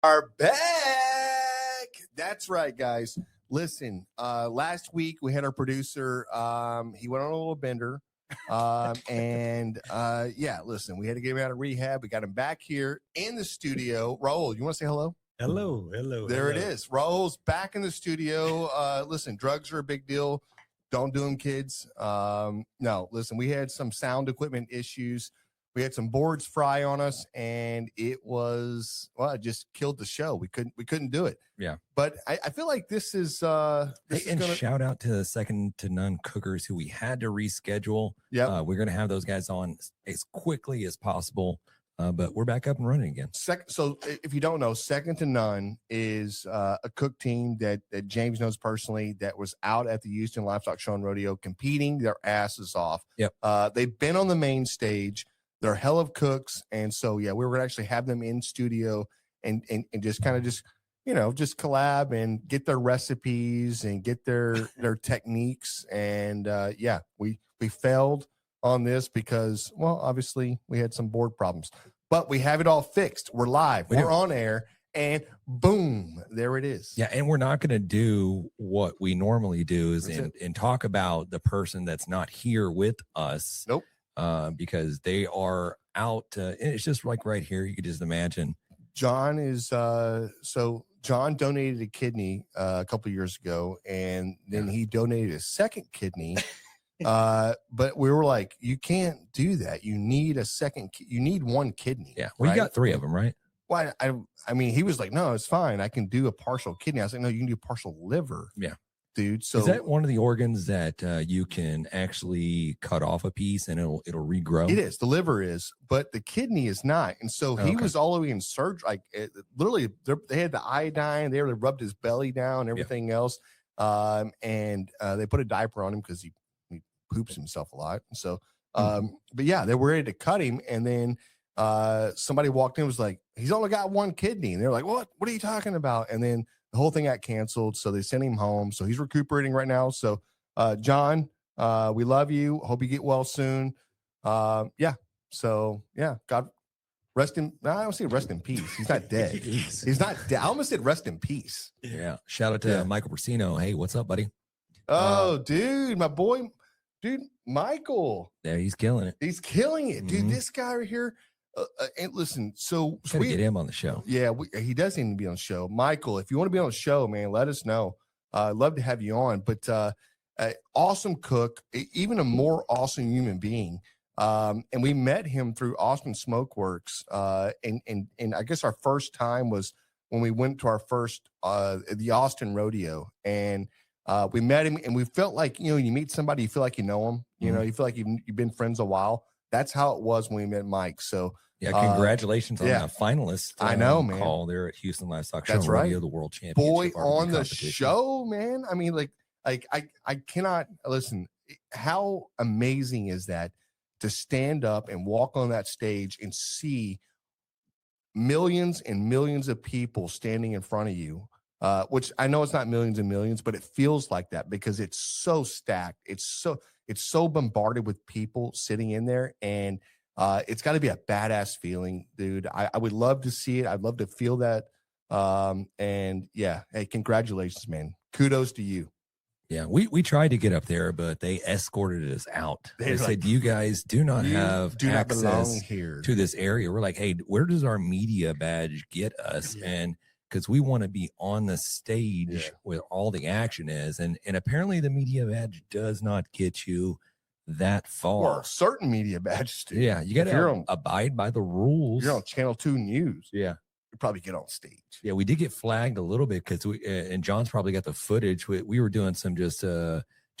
Are back. That's right, guys. Listen, last week we had our producer. He went on a little bender. Listen, we had to get him out of rehab. We got him back here in the studio. Raul, you want to say hello? Hello. There it is. Raul's back in the studio. Listen, drugs are a big deal. Don't do them, kids. No, listen, we had some sound equipment issues. We had some boards fry on us, and it just killed the show. We couldn't do it. Yeah. But I feel like this is shout out to the second to none cookers who we had to reschedule. Yeah. We're gonna have those guys on as quickly as possible. But we're back up and running again. So if you don't know, Second to None is a cook team that James knows personally that was out at the Houston Livestock Show and Rodeo competing their asses off. Yep. They've been on the main stage. They're hell of cooks. And so, yeah, we were going to actually have them in studio and just kind of just collab and get their recipes and get their techniques. And we failed on this because, well, obviously we had some board problems, but we have it all fixed. We're live. We're on air, and boom, there it is. Yeah, and we're not going to do what we normally do is and talk about the person that's not here with us. Nope. Because they are out. And it's just like right here. You could just imagine. John is John donated a kidney a couple of years ago, and then he donated a second kidney. But we were like, you can't do that. You need a second. You need one kidney. Yeah. Well, you got 3 of them, right? Well, I mean, he was like, no, it's fine. I can do a partial kidney. I was like, no, you can do partial liver. Yeah. Dude, so is that one of the organs that you can actually cut off a piece and it'll regrow? It is. The liver is, but the kidney is not. And so he was all the way in surgery. Like literally, they had the iodine. They rubbed his belly down and everything else. And they put a diaper on him because he poops himself a lot. And so, but yeah, they were ready to cut him. And then somebody walked in and was like, he's only got one kidney. And they're like, what are you talking about? And then the whole thing got canceled, so they sent him home. So he's recuperating right now. So, John, we love you. Hope you get well soon. So, God rest in. No, I don't say rest in peace. He's not dead. He's not dead. I almost said rest in peace. Yeah. Shout out to Michael Brasino. Hey, what's up, buddy? Oh, dude, my boy, Michael. Yeah, he's killing it. He's killing it, dude. This guy right here. And listen, so we get him on the show. Yeah, he does need to be on the show. Michael, if you want to be on the show, man, let us know. I'd love to have you on. But awesome cook, even a more awesome human being. And we met him through Austin Smokeworks. And I guess our first time was when we went to our first the Austin Rodeo, and we met him, and we felt like, you meet somebody, you feel like you know him. You know, you feel like you've been friends a while. That's how it was when we met Mike. So yeah, congratulations on the finalist. I know, man. Call there at Houston Livestock Show. That's right. The World Championship. Boy on the show, man. I mean, I cannot listen. How amazing is that to stand up and walk on that stage and see millions and millions of people standing in front of you? Which I know it's not millions and millions, but it feels like that because it's so stacked. It's so bombarded with people sitting in there, and it's got to be a badass feeling, dude. I would love to see it. I'd love to feel that. And yeah, hey, congratulations, man. Kudos to you. Yeah, we tried to get up there, but they escorted us out. They said, you guys do not have access to this area. We're like, hey, where does our media badge get us? Yeah. And because we want to be on the stage where all the action is. And apparently the media badge does not get you that far. Well, certain media badges do. Yeah, you got to abide by the rules. You're on Channel 2 News. Yeah. You probably get on stage. Yeah, we did get flagged a little bit because and John's probably got the footage. We were doing some just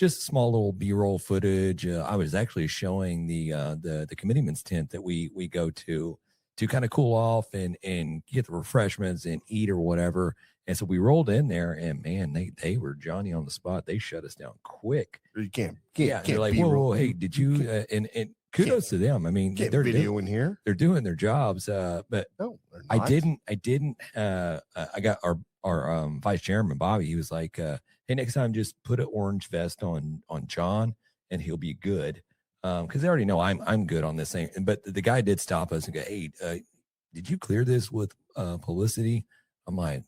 small little B-roll footage. I was actually showing the committeeman's tent that we go to kind of cool off and get the refreshments and eat or whatever. And so we rolled in there, and man, they were Johnny on the spot. They shut us down quick. You can't they're like, whoa, hey, did you? And kudos to them. I mean, they're video in here. They're doing their jobs. But no, I didn't. I got our vice chairman Bobby. He was like, hey, next time just put an orange vest on John, and he'll be good. Because they already know I'm good on this thing. But the guy did stop us and go, hey, did you clear this with publicity? I'm like,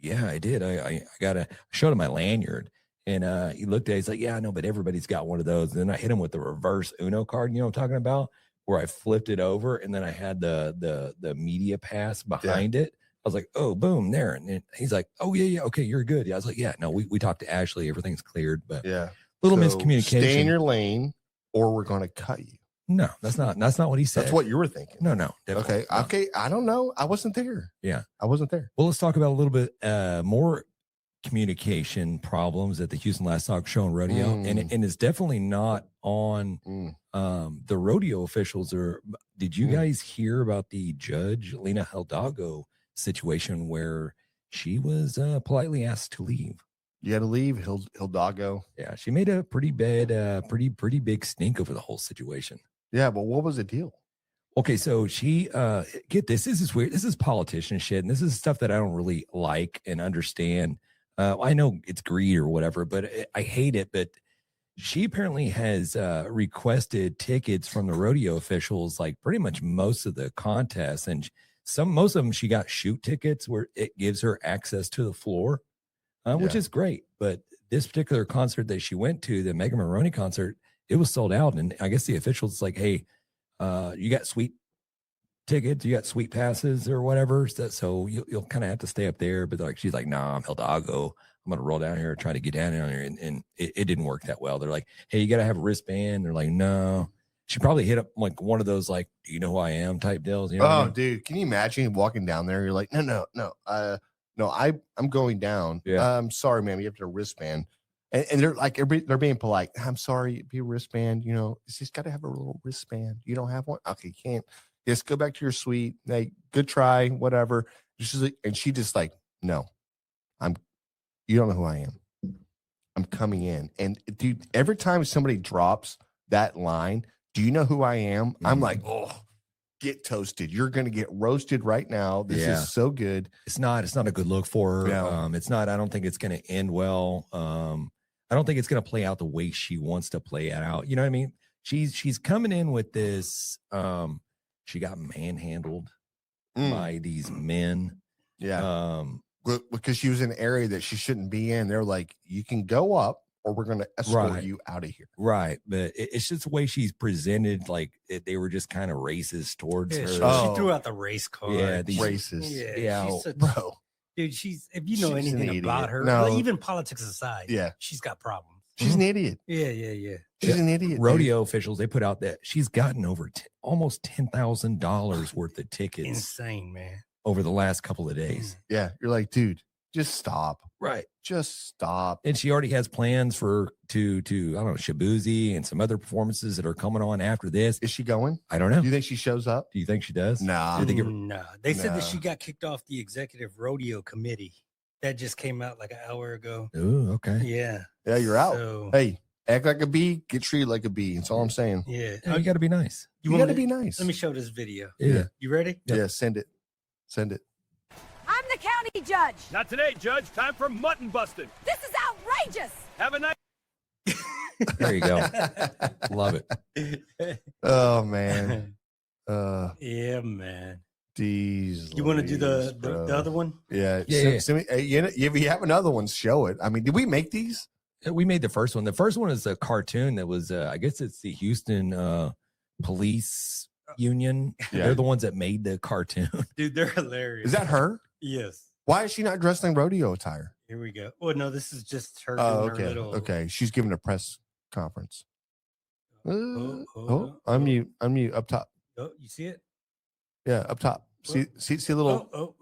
yeah, I did. I showed him my lanyard. And he looked at it. He's like, yeah, I know, but everybody's got one of those. And then I hit him with the reverse Uno card. You know what I'm talking about? Where I flipped it over and then I had the media pass behind it. I was like, oh, boom, there. And then he's like, oh, yeah, okay, you're good. Yeah, I was like, yeah, no, we talked to Ashley. Everything's cleared. But little miscommunication. Stay in your lane or we're going to cut you. No, that's not what he said. That's what you were thinking. No. Okay. No. Okay. I don't know. I wasn't there. Yeah. I wasn't there. Well, let's talk about a little bit more communication problems at the Houston Livestock Show and Rodeo. And it's definitely not on the rodeo officials. Did you guys hear about the judge, Lena Hidalgo situation where she was politely asked to leave? You had to leave, Hidalgo. Yeah, she made a pretty bad, pretty big stink over the whole situation. Yeah, but what was the deal? Okay, so she get this. This is weird. This is politician shit, and this is stuff that I don't really like and understand. I know it's greed or whatever, but I hate it. But she apparently has requested tickets from the rodeo officials, like pretty much most of the contests, and most of them she got shoot tickets where it gives her access to the floor, which is great. But this particular concert that she went to, the Megan Maroney concert, it was sold out, and I guess the officials like, hey, you got sweet tickets, you got sweet passes or whatever, so you'll kind of have to stay up there. But like, she's like, nah, I'm Hidalgo. I'm gonna roll down here and try to get down here, and it didn't work that well. They're like, hey, you gotta have a wristband. They're like, no. She probably hit up like one of those like, do you know who I am type deals. You know what I mean? Dude, can you imagine walking down there? You're like, no, I'm going down. Yeah. I'm sorry, ma'am. You have to wristband. And they're like, they're being polite. I'm sorry, be a wristband. You know, she's got to have a little wristband. You don't have one? Okay, you can't. Just go back to your suite. Hey, good try, whatever. And she just like, no, you don't know who I am. I'm coming in. And dude, every time somebody drops that line, do you know who I am? I'm like, oh, get toasted. You're going to get roasted right now. This is so good. It's not a good look for her. No. It's not, I don't think it's going to end well. I don't think it's going to play out the way she wants to play it out. You know what I mean? She's coming in with this, she got manhandled by these men. Yeah. Because she was in an area that she shouldn't be in. They're like, you can go up or we're going to escort you out of here. Right. But it's just the way she's presented. Like they were just kind of racist towards her. She threw out the race card. Yeah. These racist. Yeah. Bro. Dude, if you know anything about her, even politics aside, she's got problems. She's an idiot. Yeah. She's an idiot. Rodeo officials, they put out that she's gotten over almost $10,000 worth of tickets. Insane, man. Over the last couple of days. Yeah. You're like, dude, just stop. Right. Just stop. And she already has plans to I don't know, Shabuzi and some other performances that are coming on after this. Is she going? I don't know. Do you think she shows up? Do you think she does? Nah. No. They said that she got kicked off the executive rodeo committee. That just came out like an hour ago. Oh, okay. Yeah. Yeah, you're out. So, hey, act like a bee, get treated like a bee. That's all I'm saying. Yeah. You got to be nice. You got to be nice. Let me show this video. Yeah. You ready? Yeah, send it. I'm the county judge. Not today, Judge. Time for mutton busting. This is outrageous. Have a nice. There you go. Love it. Oh man. Yeah, man. These. You want to do the other one? Yeah. Yeah. Send me, if you have another one, show it. I mean, did we make these? We made the first one. The first one is a cartoon that was, I guess it's the Houston Police Union. Yeah. They're the ones that made the cartoon. Dude, they're hilarious. Is that her? Yes. Why is she not dressed in rodeo attire? Here we go. Oh, no, this is just her. Oh, doing okay. Her little... Okay. She's giving a press conference. Unmute up top. Oh, you see it? Yeah, up top. See a little.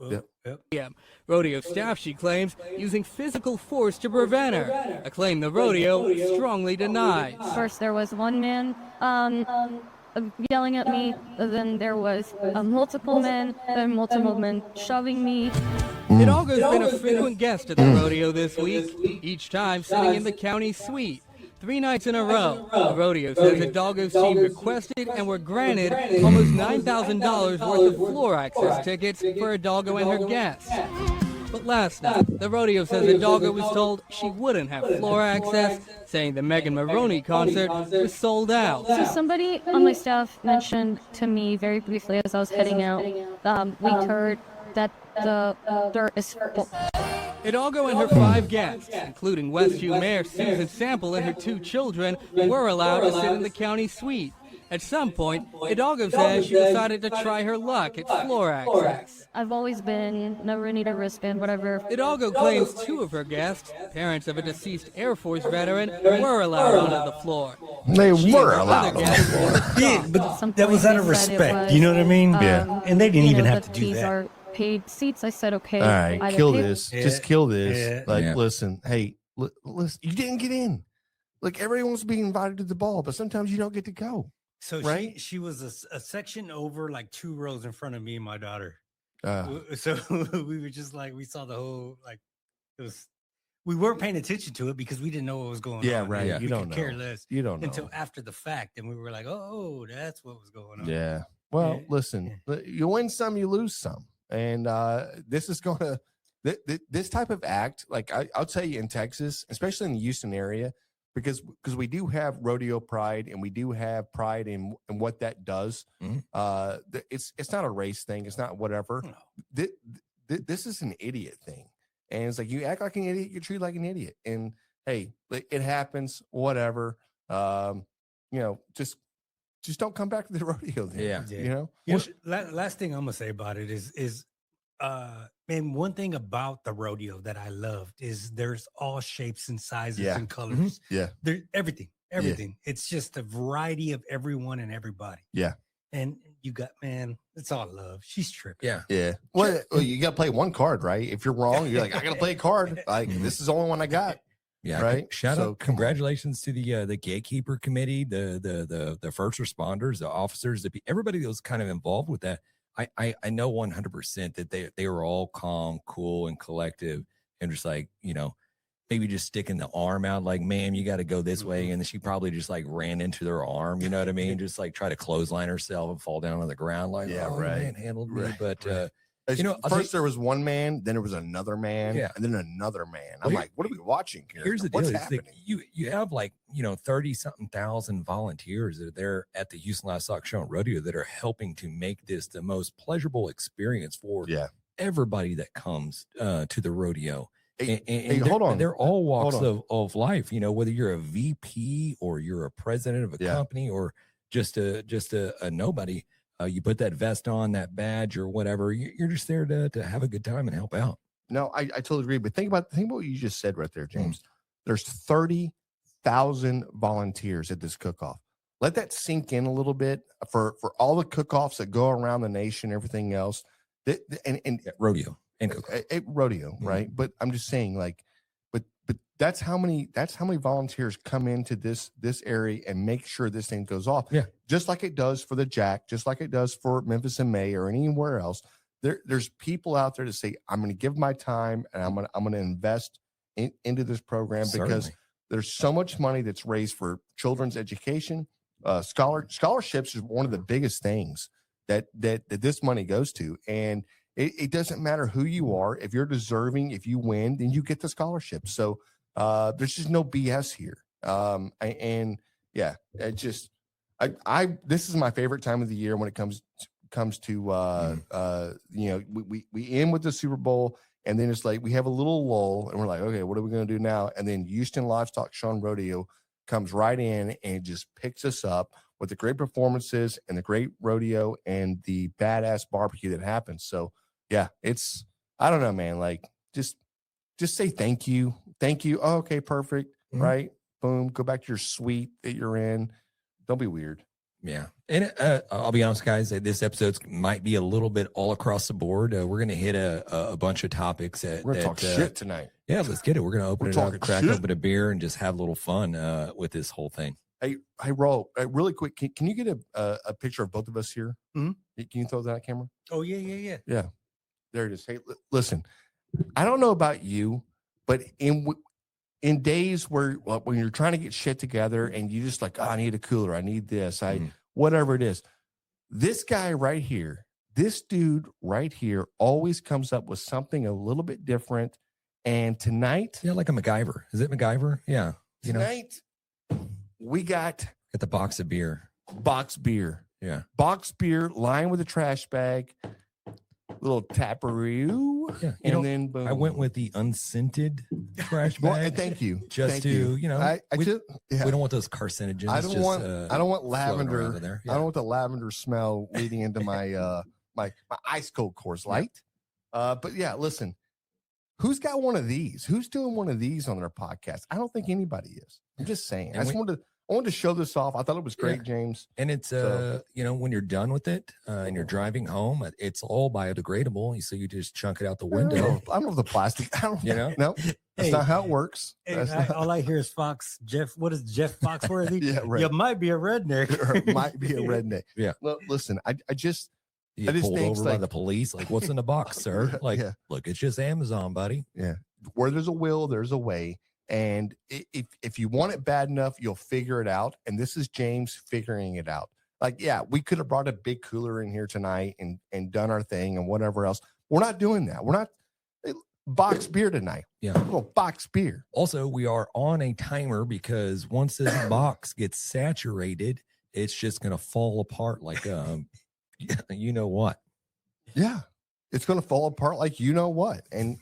Yep. Rodeo staff, she claims, using physical force to prevent her, a claim the rodeo strongly denies. First, there was one man yelling at me, then there was multiple men shoving me. Hidalgo's been a frequent guest at the rodeo this week, each time sitting in the county suite. 3 nights in a row, the rodeo says Hidalgo's team requested and were granted almost $9,000 worth of floor access tickets for Hidalgo and her guests. But last night, the rodeo says Hidalgo was told she wouldn't have floor access, saying the Megan Maroney concert was sold out. So somebody on my staff mentioned to me very briefly as I was heading out, we heard that the dirt is full. Hidalgo and her 5 guests, including Westview Mayor Susan Sample and her 2 children, were allowed to sit in the county suite. At some point, Hidalgo says she decided to try her luck at floor access. I've always been, never need a wristband, whatever. Hidalgo claims 2 of her guests, parents of a deceased Air Force veteran, were allowed onto the floor. They She were and her allowed other on the guests floor. were Yeah, shocked. but Some that was point out of they said it respect. was, You know what I mean? Yeah. And they didn't even have to that do these that. are paid seats. I said, okay. All right, either kill pay- this. Yeah. Just kill this. Yeah. Like, Yeah. listen, hey, listen, you didn't get in. Like, everyone wants to be invited to the ball, but sometimes you don't get to go. So Right? she was a section over, like 2 rows in front of me and my daughter. Uh, So we were just like, we saw the whole, like, it was, we weren't paying attention to it because we didn't know what was going Yeah, on. right. Yeah. We You don't could care know. less you don't know. until after the fact. And we were like, oh, that's what was going on. Yeah. Well, Yeah. listen, you win some, you lose some. And this is going to, this type of act, like I'll tell you in Texas, especially in the Houston area, because we do have rodeo pride and we do have pride in what that does. Mhm. It's not a race thing. It's not whatever. No. This is an idiot thing. And it's like, you act like an idiot, you're treated like an idiot. And hey, it happens, whatever. You know, just don't come back to the rodeo then. Yeah. You know? You know, last thing I'm gonna say about it is man, one thing about the rodeo that I loved is there's all shapes and sizes Yeah. and colors. Yeah. There everything. It's just a variety of everyone and everybody. Yeah. And you got, man, it's all love. She's tripping. Yeah. Yeah. Well, you got to play one card, right? If you're wrong, you're like, I got to play a card. Like, this is the only one I got. Yeah. Right. Shout So, out. come on. Congratulations to the gatekeeper committee, the first responders, the officers, everybody that was kind of involved with that. I know 100% that they were all calm, cool, and collective, and just like, you know, maybe just sticking the arm out, like, ma'am, you got to go this way. And then she probably just like ran into their arm, you know what I mean? Just like try to clothesline herself and fall down on the ground. Like, Yeah, oh, right. man handled me. Right, But, right. you know, I'll first there was one man, then there was another man, Yeah. and then another man. I'm Well, like, what are we watching here? here's the deal. What's It's happening? like you have like, you know, 30-something thousand volunteers that are there at the Houston Livestock Show and Rodeo that are helping to make this the most pleasurable experience for Yeah. everybody that comes to the rodeo. Hey, And hold on. they're all walks Hold of life, you know, whether you're a VP or you're a president of a Yeah. company or just a nobody. You put that vest on, that badge or whatever, you're just there to have a good time and help out. No, I totally agree. But think about what you just said right there, Hmm. James. There's 30,000 volunteers at this cook-off. Let that sink in a little bit for all the cook-offs that go around the nation, everything else. And Yeah, rodeo and cook. at rodeo, right? But I'm just saying, like, but that's how many volunteers come into this area and make sure this thing goes off. Yeah. Just like it does for the Jack, just like it does for Memphis and May or anywhere else. There's people out there to say, I'm going to give my time and I'm going to invest into this program because Certainly. there's so much money that's raised for children's education. Scholarships is one of the biggest things that this money goes to. And it doesn't matter who you are. If you're deserving, if you win, then you get the scholarship. So there's just no BS here. This is my favorite time of the year when it comes to you know, we end with the Super Bowl and then it's like we have a little lull and we're like, okay, what are we going to do now? And then Houston Livestock Show and Rodeo comes right in and just picks us up with the great performances and the great rodeo and the badass barbecue that happens. So yeah, I don't know, man. Like just say thank you. Oh, okay, perfect. Mhm. Right. Boom. Go back to your suite that you're in. Don't be weird. Yeah. And I'll be honest, guys, this episode might be a little bit all across the board. We're going to hit a bunch of topics. We're going to talk shit tonight. Yeah, let's get it. We're going to open We're it up, talking crack shit. open a beer, and just have a little fun with this whole thing. Hey, Ro, really quick. Can you get a picture of both of us here? Mhm. Can you throw that camera? Oh, yeah. There it is. Hey, listen, I don't know about you, but in days where when you're trying to get shit together and you just like, oh, I need a cooler, I need this, whatever it is. This guy right here, this dude right here, always comes up with something a little bit different. And tonight, Yeah, like a MacGyver. Is it MacGyver? Yeah. You know, tonight we got get the box of beer. box beer. Yeah. Box beer, lying with a trash bag. little taparoo. Yeah, and then boom. I went with the unscented trash Well, bag. thank you. Just Thank to we don't want those carcinogens. I don't want lavender. In there. Yeah. I don't want the lavender smell leading into my my ice cold Coors Light. But yeah, listen. Who's got one of these? Who's doing one of these on their podcast? I don't think anybody is. I'm just saying. I wanted to show this off. I thought it was great, James. And it's when you're done with it and you're driving home, it's all biodegradable. So you just chunk it out the window. I don't know the plastic. I don't no. That's Hey, not how it works. Hey, all I hear is Fox. What is Jeff Foxworthy? Yeah, right. You might be a redneck. Might be a redneck. Yeah. Well, listen, I just pulled think over by the police. Like, what's in the box, sir? Like, look, it's just Amazon, buddy. Yeah. Where there's a will, there's a way. And if you want it bad enough, you'll figure it out. And this is James figuring it out. Like, yeah, we could have brought a big cooler in here tonight and done our thing and whatever else. We're not doing that. We're not box beer tonight. Yeah. A little box beer. Also, we are on a timer because once this box gets saturated, it's just going to fall apart like you know what. Yeah. It's going to fall apart like you know what. And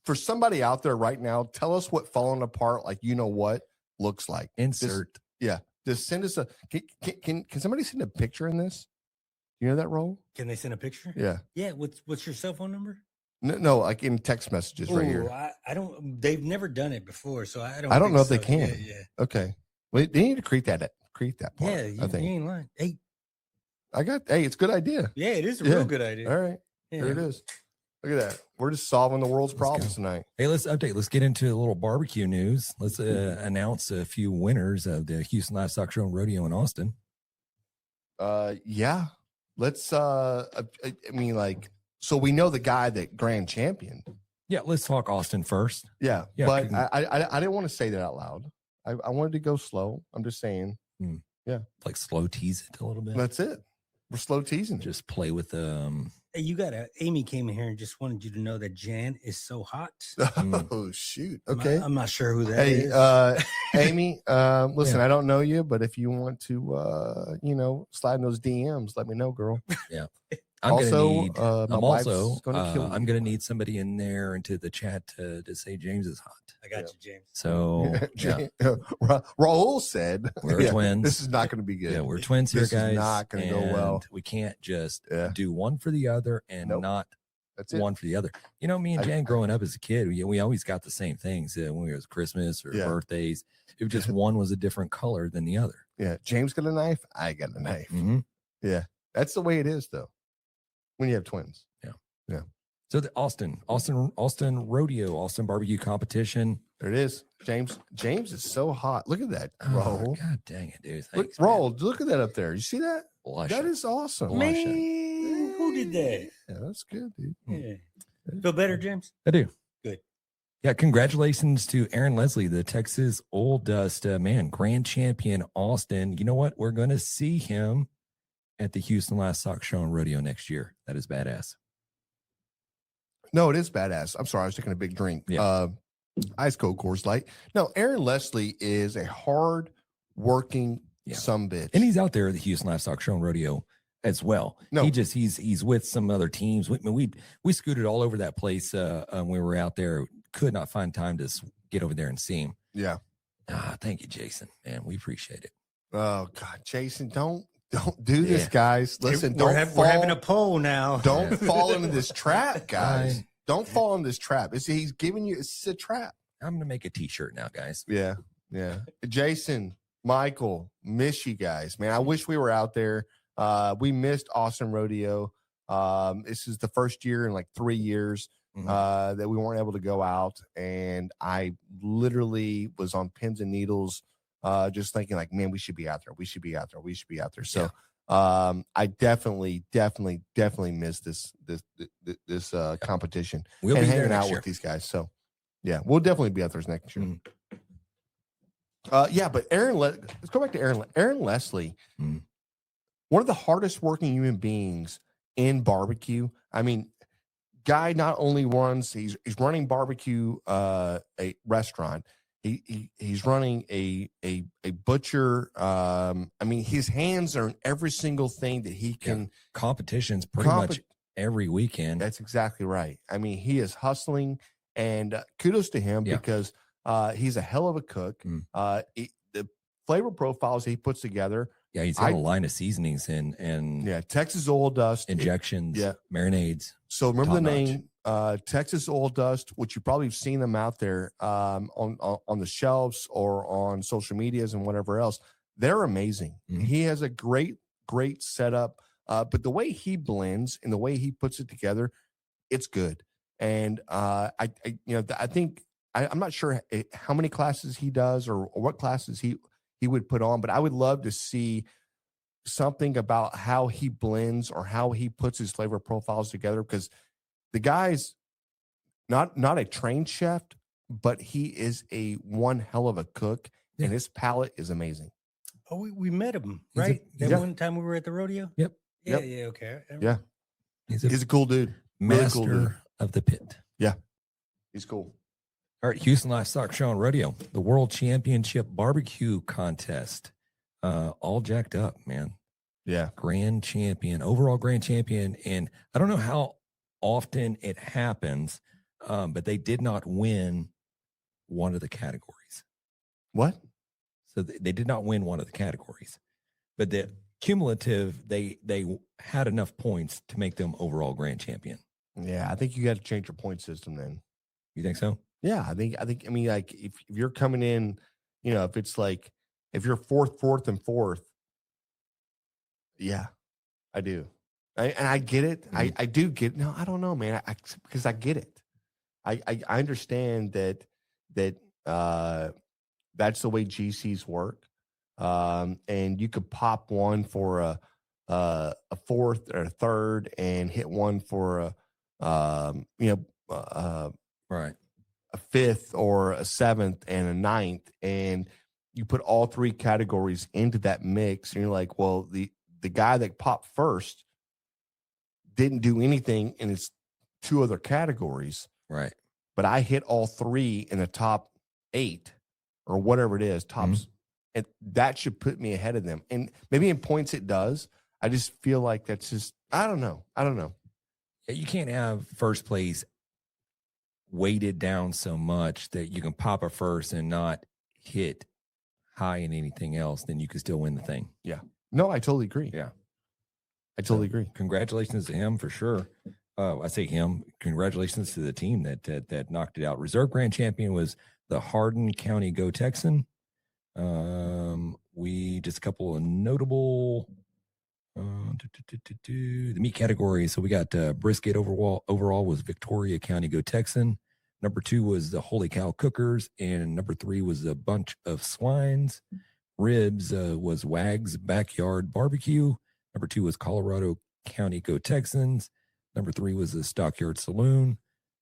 for somebody out there right now, tell us what falling apart like you know what looks like. Insert. Just send us can somebody send a picture in this? You know that, Roll? Can they send a picture? Yeah. Yeah. What's your cell phone number? No, like in text messages right here. I don't. They've never done it before, so I don't. I don't know if so. they can. Yeah. Okay. Well, they need to create that part. Yeah, you I think. ain't lying. Hey, it's a good idea. yeah, it is a real good idea. All right. Yeah. There it is. Look at that. We're just solving the world's problems tonight. Hey, let's update. Let's get into a little barbecue news. Let's announce a few winners of the Houston Livestock Show and Rodeo in Austin. Yeah. Let's so we know the guy that grand champion. Yeah, let's talk Austin first. Yeah, Yeah, but I didn't want to say that out loud. I wanted to go slow. I'm just saying. Yeah, like slow tease it a little bit. That's it. We're slow teasing. Just play with Hey, Amy came in here and just wanted you to know that Jan is so hot. Oh shoot. Okay. I'm not sure who that is. Amy, listen, I don't know you, but if you want to slide in those DMs, let me know, girl. Yeah. I'm gonna need somebody in there into the chat to say James is hot. I got you, James. So Raul said we're twins. This is not going to be good. Yeah, we're twins here, this guys. Is not going to go well. We can't just do one for the other and not That's it. one for the other. You know, me and Jan growing up as a kid, we always got the same things when it was Christmas or birthdays. It was just one was a different color than the other. Yeah, James got a knife. I got a knife. Mm-hmm. Yeah, that's the way it is, though. When you have twins. Yeah. So the Austin Rodeo, Austin Barbecue Competition. There it is. James is so hot. Look at that. Roll. God dang it, dude. Thanks, Roll. Look at that up there. You see that? Blush that it. is awesome. Man, who did that? Yeah, that's good, dude. Yeah. Feel better, James? I do. Good. Yeah, congratulations to Aaron Leslie, the Texas Old Dust grand champion, Austin. You know what? We're going to see him at the Houston Livestock Show and Rodeo next year. That is badass. No, it is badass. I'm sorry, I was taking a big drink. Yeah. Ice cold Coors Light. No, Aaron Leslie is a hard working sumbitch. And he's out there at the Houston Livestock Show and Rodeo as well. No, he's with some other teams. We scooted all over that place when we were out there. Could not find time to get over there and see him. Yeah. Thank you, Jason. Man, we appreciate it. Oh God, Jason, don't do this, guys. Listen, we're having a poll now. Don't fall into this trap, guys. Don't fall in this trap. He's giving you. It's a trap. I'm gonna make a T-shirt now, guys. Yeah. Jason, Michael, miss you guys, man. I wish we were out there. We missed Austin Rodeo. This is the first year in like 3 years that we weren't able to go out, and I literally was on pins and needles. Just thinking like, man, we should be out there. We should be out there. So, I definitely missed this competition we'll and be hanging there out with these guys. So, yeah, we'll definitely be out there next year. But let's go back to Aaron. Aaron Leslie, one of the hardest working human beings in barbecue. I mean, guy not only runs, he's running barbecue, a restaurant. He's running a butcher. I mean, his hands are in every single thing that he can. Competition's pretty much every weekend. That's exactly right. I mean, he is hustling, and kudos to him because he's a hell of a cook. The flavor profiles he puts together. Yeah, he's got a line of seasonings and Texas oil dust injections, marinades. So remember the name Texas oil dust, which you probably have seen them out there on the shelves or on social medias and whatever else. They're amazing. He has a great setup, but the way he blends and the way he puts it together, it's good. And I think I'm not sure how many classes he does or what classes he would put on, but I would love to see something about how he blends or how he puts his flavor profiles together, because the guy's not a trained chef, but he is a one hell of a cook, and his palate is amazing. Oh, we met him, right? One time we were at the rodeo? Yep. Yeah, okay. Yeah. He's a cool dude. Master really cool dude. of the pit. Yeah. He's cool. All right, Houston Livestock Show and Rodeo, the World Championship Barbecue Contest, all jacked up, man. Yeah. Grand champion, overall grand champion. And I don't know how often it happens, but they did not win one of the categories. What? So they did not win one of the categories, but the cumulative, they had enough points to make them overall grand champion. Yeah, I think you got to change your point system then. You think so? Yeah, I mean, like if you're coming in, if it's like, if you're fourth, and fourth, yeah, I do. And I get it. I do get, no, I don't know, man. Because I get it. I understand that that's the way GCs work. And you could pop one for a fourth or a third and hit one for right, a fifth or a seventh and a ninth, and you put all three categories into that mix, and you're like, well, the guy that popped first didn't do anything in his two other categories, right? But I hit all three in the top 8 or whatever it is, tops, and that should put me ahead of them. And maybe in points it does. I just feel like that's just, I don't know. Yeah, you can't have first place weighted down so much that you can pop a first and not hit high in anything else, then you can still win the thing. Yeah. No, I totally agree. Yeah. I totally agree. Congratulations to him for sure. I say him. Congratulations to the team that knocked it out. Reserve Grand Champion was the Hardin County Go Texan. We just a couple of notable the meat categories. So we got brisket overall was Victoria County Go Texan. Number 2 was the Holy Cow Cookers, and number 3 was a bunch of swines. Ribs was Wag's Backyard Barbecue. Number 2 was Colorado County Go Texans. Number 3 was the Stockyard Saloon.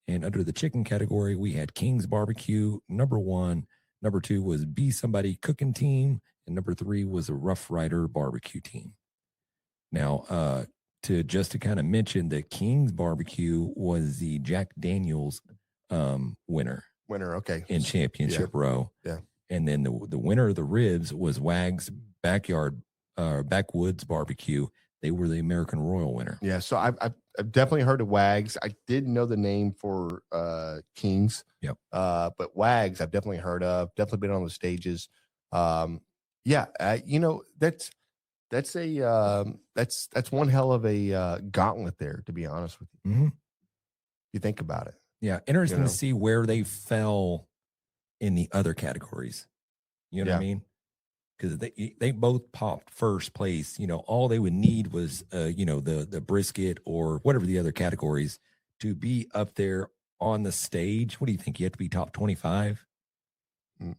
And under the chicken category, we had King's Barbecue, number 1. Number 2 was Be Somebody Cooking Team. And number 3 was a Rough Rider Barbecue Team. Now, to kind of mention that King's Barbecue was the Jack Daniels winner. Okay. In championship row. Yeah. And then the winner of the ribs was Wag's Backwoods Barbecue. They were the American Royal winner. Yeah. So I've definitely heard of Wags. I didn't know the name for Kings. Yep. But Wags I've definitely heard of. Definitely been on the stages. That's one hell of a gauntlet there, to be honest with you. Mm-hmm. You think about it. Yeah, interesting to see where they fell in the other categories. You know what I mean? Because they both popped first place. All they would need was the brisket or whatever the other categories to be up there on the stage. What do you think? You have to be top 25?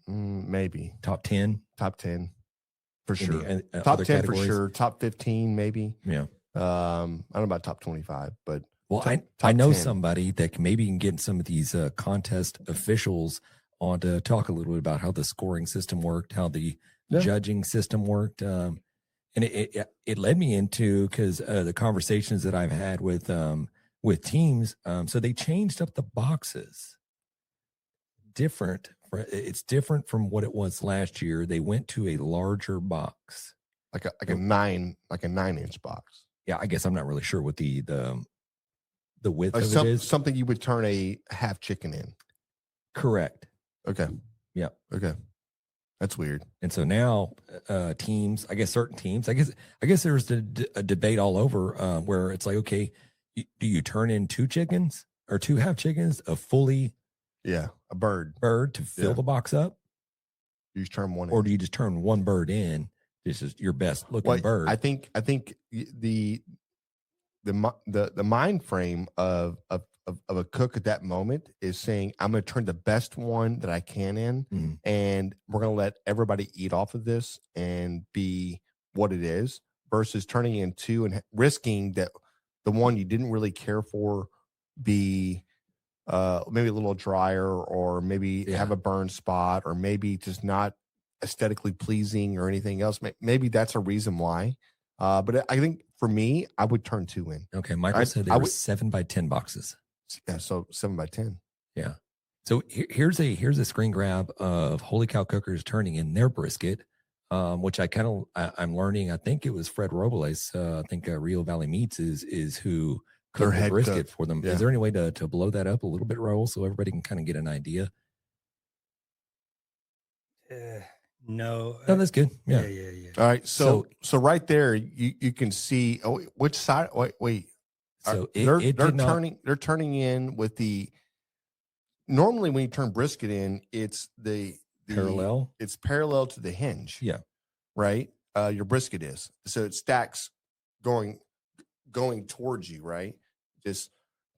Maybe top 10. Top 10 for sure. Top 10 categories? for sure. Top 15 maybe. Yeah. I don't know about top 25, but I know 10. somebody that maybe can get some of these contest officials on to talk a little bit about how the scoring system worked, how the judging system worked. And it led me into, because the conversations that I've had with teams. So they changed up the boxes. It's different from what it was last year. They went to a larger box, like a 9-inch box. Yeah, I guess I'm not really sure what the the width Like of it is. something you would turn a half chicken in. Correct. Okay. Yeah. Okay. That's weird. And so now teams, I guess certain teams, I guess there's a debate all over where it's like, okay, do you turn in 2 chickens or 2 half chickens, a fully a bird to fill the box up? You just turn one in. Or do you just turn one bird in? This is your best looking bird. I think the mind frame of a cook at that moment is saying, I'm going to turn the best one that I can in, and we're going to let everybody eat off of this and be what it is, versus turning in 2 and risking that the one you didn't really care for be maybe a little drier, or maybe have a burn spot, or maybe just not aesthetically pleasing or anything else. Maybe that's a reason why. But I think for me, I would turn 2 in. Okay. Michael said there were 7 by 10 boxes. Yeah. So 7 by 10. Yeah. So here's a screen grab of Holy Cow Cookers turning in their brisket, which I'm learning. I think it was Fred Robles. I think Rio Valley Meats is who cooked the brisket for them. Yeah. Is there any way to blow that up a little bit, Raul, so everybody can kind of get an idea? No, that's good. Yeah. All right. So right there, you can see which side. Wait. So they're turning in with the. Normally, when you turn brisket in, it's the parallel. It's parallel to the hinge. Yeah. Right. Your brisket is, so it stacks going towards you. Right.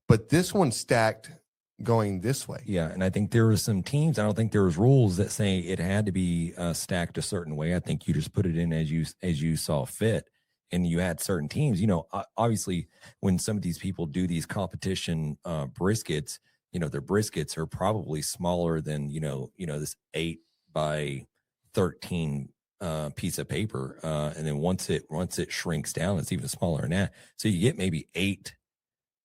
But this one stacked going this way. Yeah, and I think there were some teams. I don't think there was rules that say it had to be stacked a certain way. I think you just put it in as you saw fit, and you had certain teams. Obviously, when some of these people do these competition briskets, their briskets are probably smaller than this 8 by 13 piece of paper, and then once it shrinks down, it's even smaller than that. So you get maybe 8,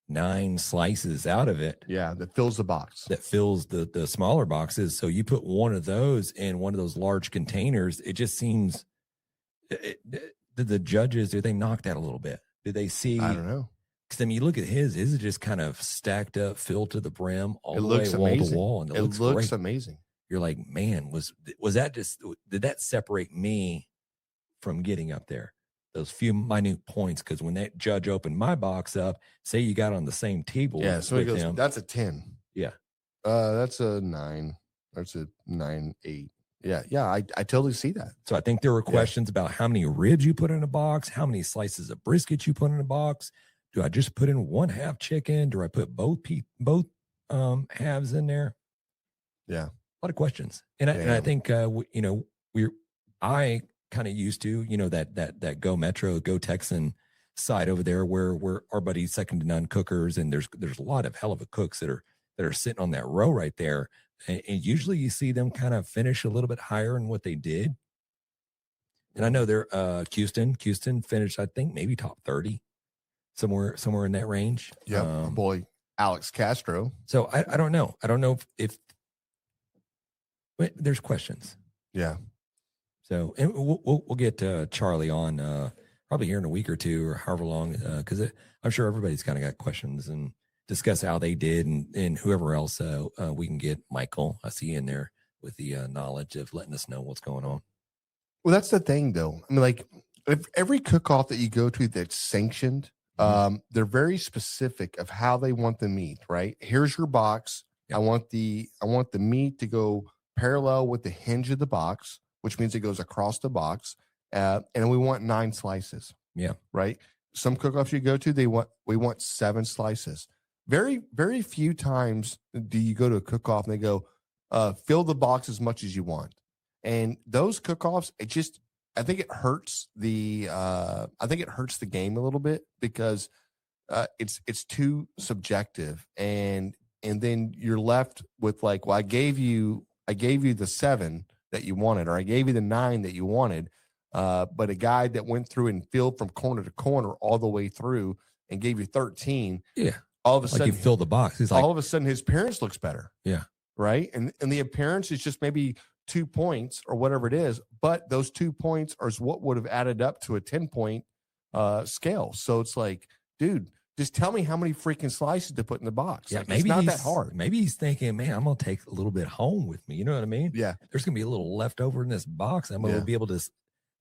9 slices out of it. Yeah, that fills the box. That fills the smaller boxes. So you put one of those in one of those large containers. It just seems. Did the judges, did they knock that a little bit? Did they see? I don't know. Because I mean, you look at his is just kind of stacked up, filled to the brim, all the way wall to wall, and it looks great. Amazing. You're like, man, was that just? Did that separate me from getting up there? Those few minute points, because when that judge opened my box up, say you got on the same table. Yeah, so he goes, that's a 10. Yeah. That's a 9. That's a 9, 8. Yeah, I totally see that. So I think there were questions about how many ribs you put in a box, how many slices of brisket you put in a box. Do I just put in 1 half chicken? Do I put both halves in there? Yeah. A lot of questions. And I think I kind of used to, that Go Metro, Go Texan side over there where our buddy second to none cookers, and there's a lot of hell of a cooks that are sitting on that row right there. And usually you see them kind of finish a little bit higher in what they did. And I know they're Houston finished, I think maybe top 30, somewhere in that range. Yeah, boy, Alex Castro. So I don't know. I don't know if there's questions. Yeah. So, and we'll get Charlie on probably here in a week or 2 or however long, because I'm sure everybody's kind of got questions, and discuss how they did, and whoever else we can get. Michael, I see you in there with the knowledge of letting us know what's going on. Well, that's the thing, though. I mean, like, if every cook-off that you go to that's sanctioned, they're very specific of how they want the meat. Right? Here's your box. Yep. I want the meat to go parallel with the hinge of the box, which means it goes across the box, and we want 9 slices. Yeah. Right. Some cook-offs you go to, we want 7 slices. Very, very few times do you go to a cook-off and they go, fill the box as much as you want. And those cook-offs, I think it hurts the game a little bit, because it's too subjective, and then you're left with like, well, I gave you the 7 that you wanted, or I gave you the 9 that you wanted, but a guy that went through and filled from corner to corner all the way through and gave you 13. Yeah. All of a sudden, you fill the box. He's all of a sudden, his appearance looks better. Yeah. Right. And the appearance is just maybe 2 points or whatever it is. But those 2 points are what would have added up to a 10-point scale. So it's like, dude, Just tell me how many freaking slices to put in the box. Yeah, Like, maybe it's not he's that hard. Maybe he's thinking, man, I'm gonna take a little bit home with me. You know what I mean? Yeah. There's gonna be a little left over in this box. I'm gonna Yeah. be able to.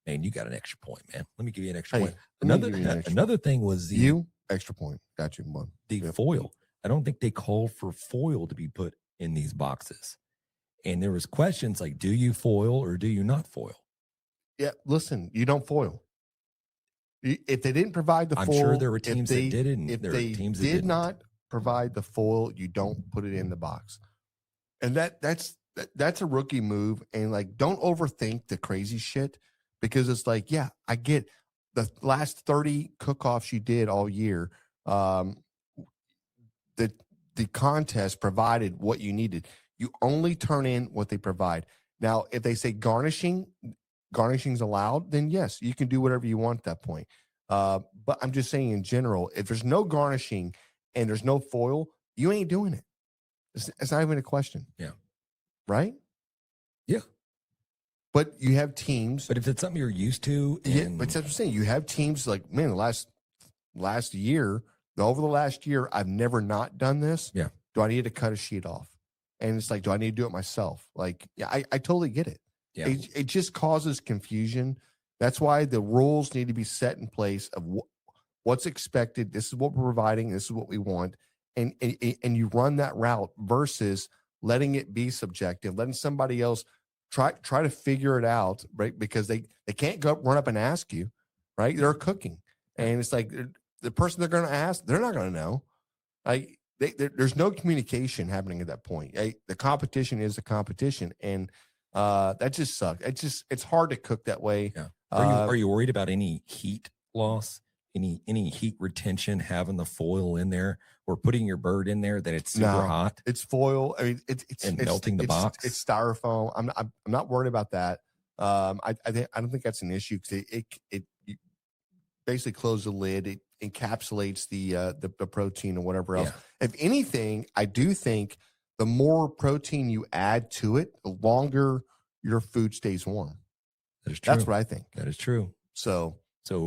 Man, you got an extra point, man. Let me give you an extra Hey, point. let me give you an extra Another thing was You extra point. Got you one. the foil. I don't think they called for foil to be put in these boxes. And there was questions like, do you foil or do you not foil? Yeah, listen, you don't foil. If they didn't provide the I'm foil, sure there were teams if they, that did it, and if there were they teams that did didn't. not provide the foil, you don't put it in the box. And that's a rookie move. And like, don't overthink the crazy shit, because it's like, yeah, I get the last 30 cook-offs you did all year. The contest provided what you needed. You only turn in what they provide. Now, if they say garnishing's allowed, then yes, you can do whatever you want at that point. But I'm just saying in general, if there's no garnishing and there's no foil, you ain't doing it. It's not even a question. Yeah. Right? Yeah. But you have teams. But if it's something you're used to, Yeah, but that's what I'm saying. You have teams like, man, over the last year, I've never not done this. Yeah. Do I need to cut a sheet off? And it's like, do I need to do it myself? Like, yeah, I totally get it. Yeah. It just causes confusion. That's why the rules need to be set in place of what's expected. This is what we're providing. This is what we want. And you run that route versus letting it be subjective, letting somebody else try to figure it out, right? Because they can't go run up and ask you, right? They're cooking. And it's like the person they're going to ask, they're not going to know. Like there's no communication happening at that point. The competition is the competition. And that just sucks. It's hard to cook that way. Yeah. Are you worried about any heat loss, any heat retention, having the foil in there or putting your bird in there that it's super hot? It's foil. I mean, it's melting the box. It's styrofoam. I'm not worried about that. I don't think that's an issue, because it basically closes the lid. It encapsulates the protein or whatever else. Yeah. If anything, I do think the more protein you add to it, the longer your food stays warm. That is true. That's what I think. That is true. So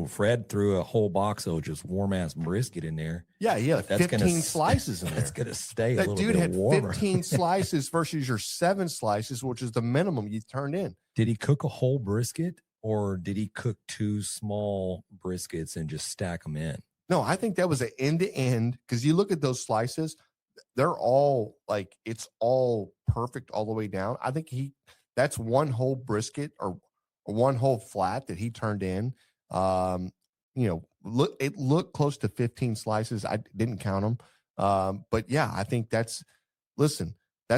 Fred threw a whole box of just warm ass brisket in there. Yeah, that's 15 slices in there. That's gonna stay that a little dude bit had warmer. 15 slices versus your 7 slices, which is the minimum you turned in. Did he cook a whole brisket, or did he cook 2 small briskets and just stack them in? No, I think that was an end to end, because you look at those slices, they're all like, it's all perfect all the way down. I think that's one whole brisket or one whole flat that he turned in. It looked close to 15 slices. I didn't count them. But yeah, I think that's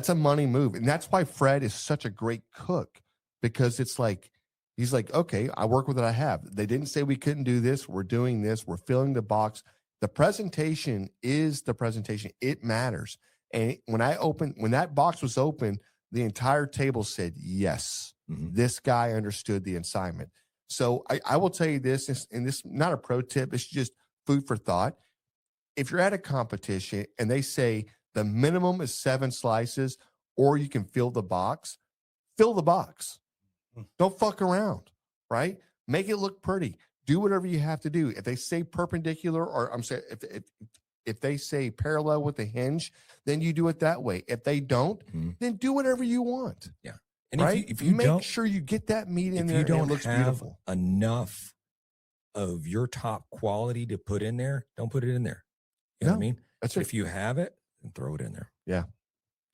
a money move. And that's why Fred is such a great cook, because it's like, he's like, okay, I work with what I have. They didn't say we couldn't do this. We're doing this. We're filling the box. The presentation is the presentation. It matters. And when that box was open, the entire table said, yes, this guy understood the assignment. So I will tell you this, and this is not a pro tip, it's just food for thought. If you're at a competition and they say the minimum is 7 slices, or you can fill the box. Don't fuck around, right? Make it look pretty. Do whatever you have to do. If they say perpendicular, or I'm saying if they say parallel with the hinge, then you do it that way. If they don't, then do whatever you want. Yeah. And right? if you make sure you get that meat in there, if you don't and it looks have beautiful. enough of your top quality to put in there, don't put it in there. You know what I mean? That's If you have it, then throw it in there. Yeah.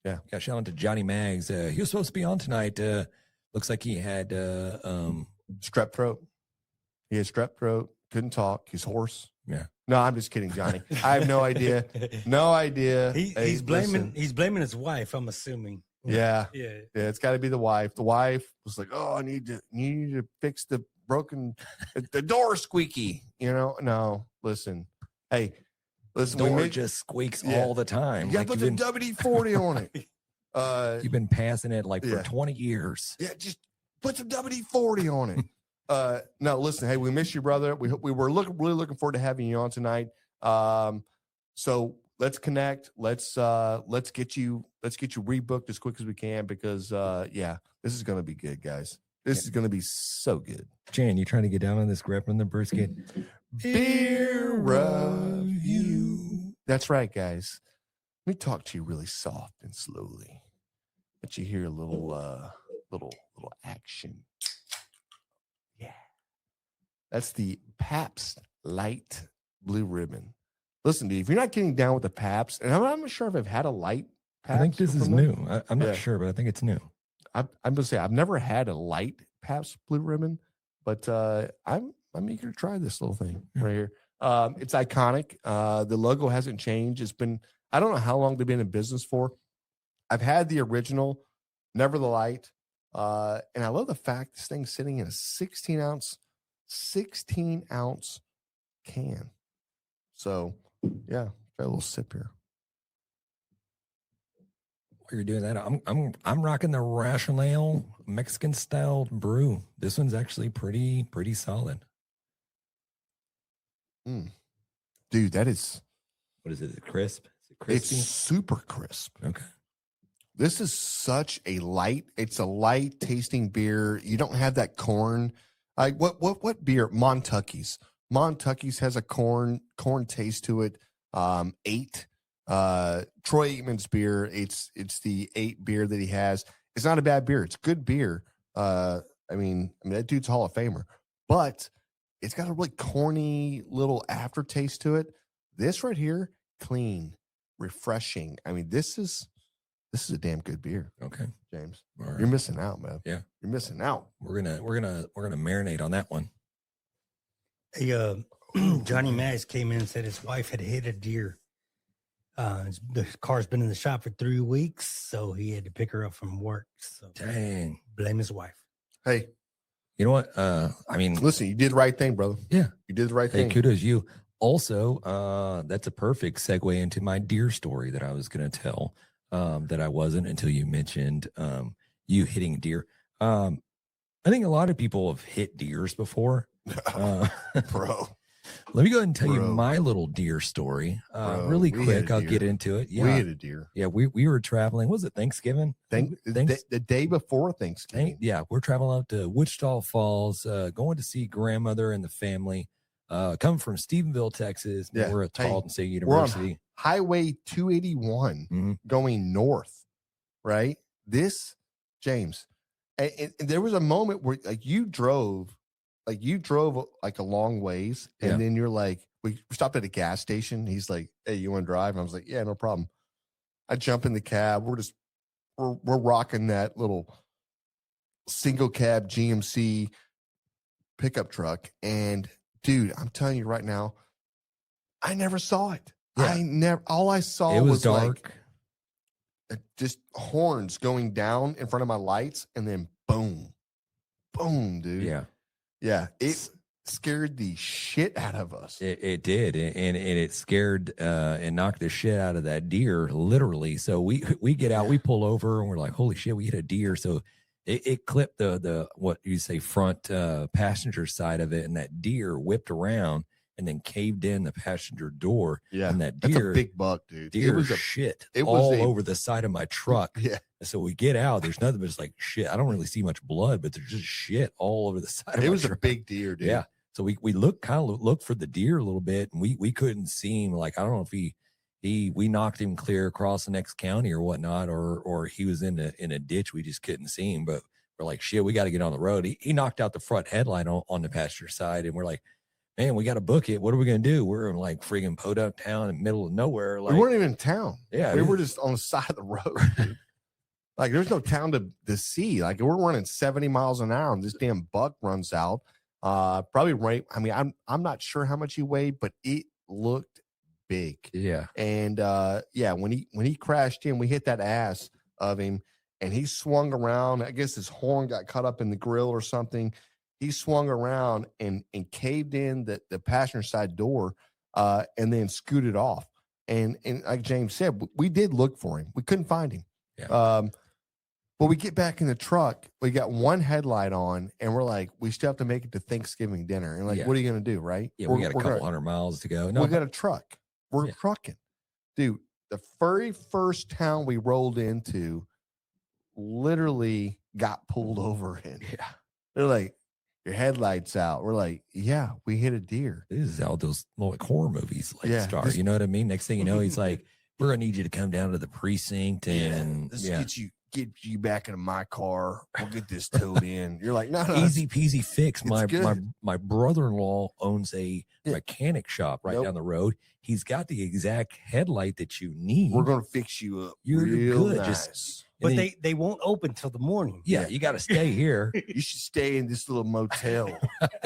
Yeah. Shout out to Johnny Maggs. He was supposed to be on tonight. Looks like he had strep throat. He had strep throat. Couldn't talk. He's hoarse. Yeah. No, I'm just kidding, Johnny. I have no idea. No idea. He's blaming his wife, I'm assuming. Yeah. Yeah. It's got to be the wife. The wife was like, "Oh, I need to fix the the door squeaky." No. Listen. Hey, listen. Door just squeaks all the time. Yeah, put the WD-40 on it. You've been passing it for 20 years. Yeah, just put some WD-40 on it. No, listen. Hey, we miss you, brother. We were really looking forward to having you on tonight. So let's connect. Let's get you rebooked as quick as we can, because this is gonna be good, guys. This is gonna be so good. Jan, you trying to get down on this grip on the brisket? Beer you. That's right, guys. Let me talk to you really soft and slowly. Let you hear a little action. Yeah. That's the Pabst Light Blue Ribbon. Listen, dude, if you're not getting down with the Pabst, and I'm not sure if I've had a light Pabst. I think this is from them. new. I'm not sure, but I think it's new. I'm going to say I've never had a light Pabst Blue Ribbon, but I'm eager to try this little thing right here. It's iconic. The logo hasn't changed. It's been, I don't know how long they've been in business for. I've had the original, never the light. And I love the fact this thing's sitting in a 16 ounce can. So yeah, got a little sip here. While you're doing that, I'm rocking the Rationale Mexican style brew. This one's actually pretty solid. Dude, that is, what is it? Is it crisp? Is it crispy? It's super crisp. Okay. This is such a light. It's a light tasting beer. You don't have that corn. Like what beer? Montucky's. Montucky's has a corn taste to it. 8. Troy Aikman's beer. It's the 8 beer that he has. It's not a bad beer. It's good beer. I mean that dude's a Hall of Famer, but it's got a really corny little aftertaste to it. This right here, clean, refreshing. I mean, this is a damn good beer. Okay, James, right. You're missing out, man. Yeah, you're missing out. We're gonna marinate on that one. Hey, Johnny Mays came in and said his wife had hit a deer. The car's been in the shop for 3 weeks, so he had to pick her up from work. So dang, blame his wife. Hey, you know what? I mean, listen, you did the right thing, brother. Yeah, you did the right thing. Hey, kudos you. Also, that's a perfect segue into my deer story that I was going to tell. That I wasn't until you mentioned you hitting deer. I think a lot of people have hit deers before. Bro. Let me go ahead and tell you my little deer story. Really quick, I'll get into it. Yeah. We hit a deer. Yeah, we were traveling. Was it Thanksgiving? The day before Thanksgiving. Yeah, we're traveling out to Wichita Falls, going to see grandmother and the family. Coming from Stephenville, Texas. Yeah. We're at Tarleton State University. Highway 281 going north, right? This, James, and there was a moment where you drove like a long ways, and then you're like, we stopped at a gas station. He's like, "Hey, you want to drive?" And I was like, "Yeah, no problem." I jump in the cab. We're rocking that little single cab GMC pickup truck, and dude, I'm telling you right now, I never saw it. Yeah. All I saw was dark. Like just horns going down in front of my lights, and then boom, dude. Yeah. It scared the shit out of us. It did, and it scared and knocked the shit out of that deer, literally. So we get out, we pull over, and we're like, holy shit, we hit a deer. So it clipped the what you say front passenger side of it, and that deer whipped around and then caved in the passenger door. Yeah, and that deer, that's a big buck, dude. Deer it was shit. It was all over the side of my truck. Yeah. So we get out. There's nothing but just like shit. I don't really see much blood, but there's just shit all over the side. It was truck. A big deer, dude. Yeah. So we looked for the deer a little bit, and we couldn't see him. Like I don't know if we knocked him clear across the next county or whatnot, or he was in a ditch. We just couldn't see him. But we're like, shit, we got to get on the road. He knocked out the front headlight on the passenger side, and we're like, man, we got to book it. What are we going to do? We're in like friggin' Podunk town in the middle of nowhere. Like, we weren't even in town. Yeah. We were just on the side of the road. Dude. Like there's no town to see. Like we're running 70 miles an hour and this damn buck runs out. Probably right. I mean, I'm not sure how much he weighed, but it looked big. Yeah. And when he crashed in, we hit that ass of him and he swung around. I guess his horn got caught up in the grill or something. He swung around and caved in the passenger side door and then scooted off. And like James said, we did look for him. We couldn't find him. Yeah. But we get back in the truck. We got one headlight on, and we're like, we still have to make it to Thanksgiving dinner. And like, what are you going to do, right? Yeah, we got a couple hundred miles to go. No, we got a truck. We're trucking. Dude, the very first town we rolled into literally got pulled over in. Yeah. They're like, your headlights out. We're like, yeah, we hit a deer. This is how those like horror movies like Yeah, start. this- You know what I mean? Next thing you know, he's like, we're gonna need you to come down to the precinct and Let's get you back into my car. We'll get this towed in. You're like, no, easy peasy fix. My good. my brother-in-law owns a Yeah. mechanic shop right Nope. down the road. He's got the exact headlight that you need. we're gonna fix you up. You're real good. Nice. Just- But and then- they won't open till the morning. yeah, you got to stay here. You should stay in this little motel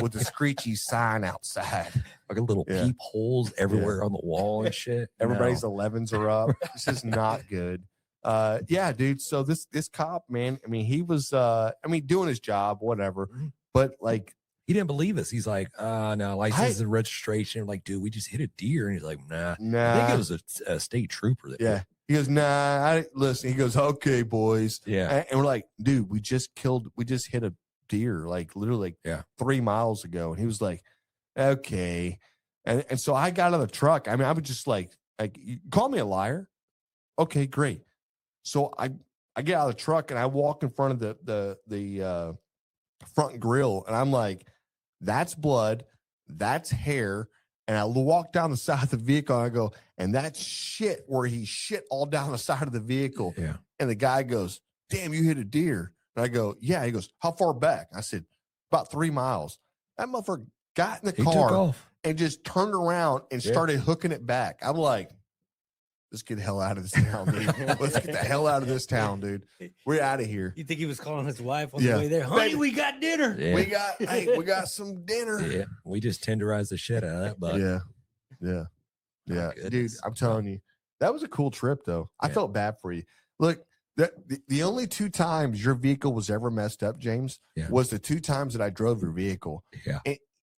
with a screechy sign outside. Like a little Yeah. peepholes everywhere on the wall and shit. Everybody's No. 11s are up. This is not good. Yeah, dude. So this cop, man, I mean, he was doing his job, whatever. Mhm. But like, He didn't believe us. He's like, no, license and registration. We're like, dude, we just hit a deer. And he's like, nah. I think nah. it was a state trooper. That Yeah. He goes, nah, listen. He goes, okay, boys. Yeah. And we're like, dude, we just hit a deer, like literally Yeah. 3 miles ago. And he was like, okay. And so I got out of the truck. I mean, I was just like, you call me a liar. Okay, great. So I get out of the truck and I walk in front of the front grill and I'm like, that's blood, that's hair. And I walk down the side of the vehicle and I go, and that's shit where he shit all down the side of the vehicle. Yeah. And the guy goes, damn, you hit a deer. And I go, yeah. He goes, how far back? I said, about 3 miles. That motherfucker got in the He took car off. and just turned around and Yeah. started hooking it back. I'm like, let's get the hell out of this town, dude. Let's get the hell out of this town, dude. We're out of here. You think he was calling his wife on Yeah. the way there? Honey, Baby. we got dinner. Yeah. We got some dinner. Yeah. We just tenderized the shit out of that buck. Yeah. Dude, goodness. I'm telling you, that was a cool trip, though. I Yeah. felt bad for you. Look, the only 2 times your vehicle was ever messed up, James, Yeah. was the 2 times that I drove your vehicle. Yeah.